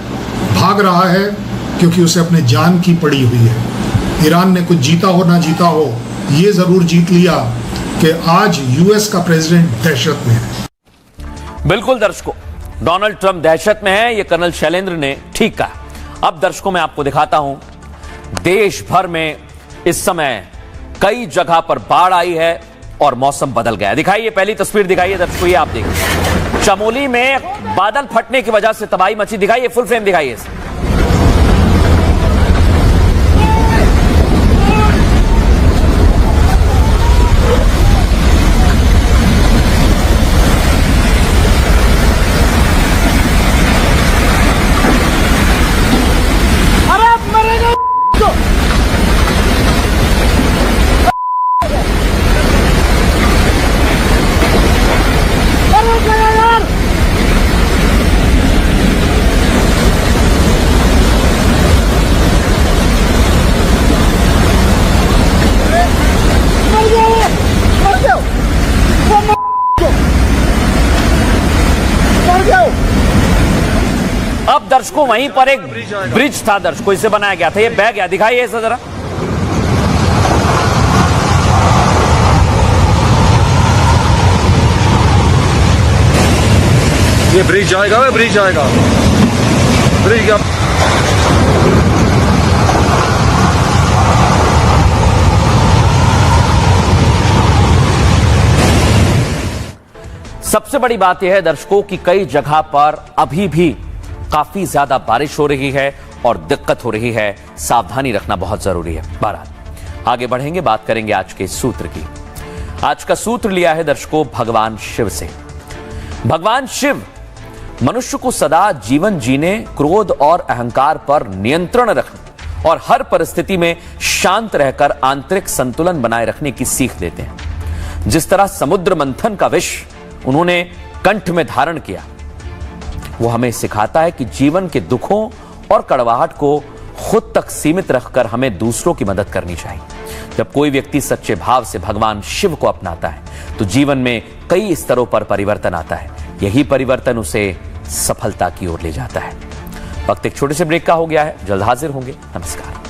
भाग रहा है, क्योंकि उसे अपने जान की पड़ी हुई है। ईरान ने कुछ जीता हो ना जीता हो, ये जरूर जीत लिया कि आज US का प्रेसिडेंट दहशत में है। बिल्कुल दर्शकों, डोनाल्ड ट्रंप दहशत में है, ये कर्नल शैलेंद्र ने ठीक कहा। अब दर्शकों मैं आपको दिखाता हूं, देश भर में इस समय कई जगह पर बाढ़ आई है और मौसम बदल गया। दिखाइए, पहली तस्वीर दिखाइए दर्शकों, ये आप देखिए चमोली में बादल फटने की वजह से तबाही मची। दिखाइए, फुल फ्रेम दिखाइए। अब दर्शकों वहीं पर एक ब्रिज था दर्शकों, इसे बनाया गया था, ये बह गया। दिखाइए इसे जरा। ये ब्रिज जाएगा, ब्रिज जाएगा, ब्रिज का सबसे बड़ी बात यह है दर्शकों कि कई जगह पर अभी भी काफी ज्यादा बारिश हो रही है और दिक्कत हो रही है। सावधानी रखना बहुत जरूरी है। बहरहाल आगे बढ़ेंगे, बात करेंगे आज के सूत्र की। आज का सूत्र लिया है दर्शकों भगवान शिव से। भगवान शिव मनुष्य को सदा जीवन जीने, क्रोध और अहंकार पर नियंत्रण रखने और हर परिस्थिति में शांत रहकर आंतरिक संतुलन बनाए रखने की सीख देते हैं। जिस तरह समुद्र मंथन का विष उन्होंने कंठ में धारण किया, वो हमें सिखाता है कि जीवन के दुखों और कड़वाहट को खुद तक सीमित रखकर हमें दूसरों की मदद करनी चाहिए। जब कोई व्यक्ति सच्चे भाव से भगवान शिव को अपनाता है तो जीवन में कई स्तरों पर परिवर्तन आता है। यही परिवर्तन उसे सफलता की ओर ले जाता है। वक्त एक छोटे से ब्रेक का हो गया है, जल्द हाजिर होंगे। नमस्कार।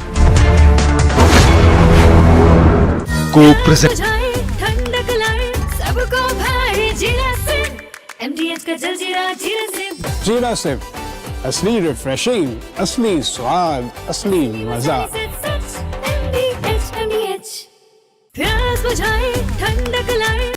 जीरा सिर्फ असली रिफ्रेशिंग, असली स्वाद, असली मजा। प्यास बुझाए, ठंडक लाए।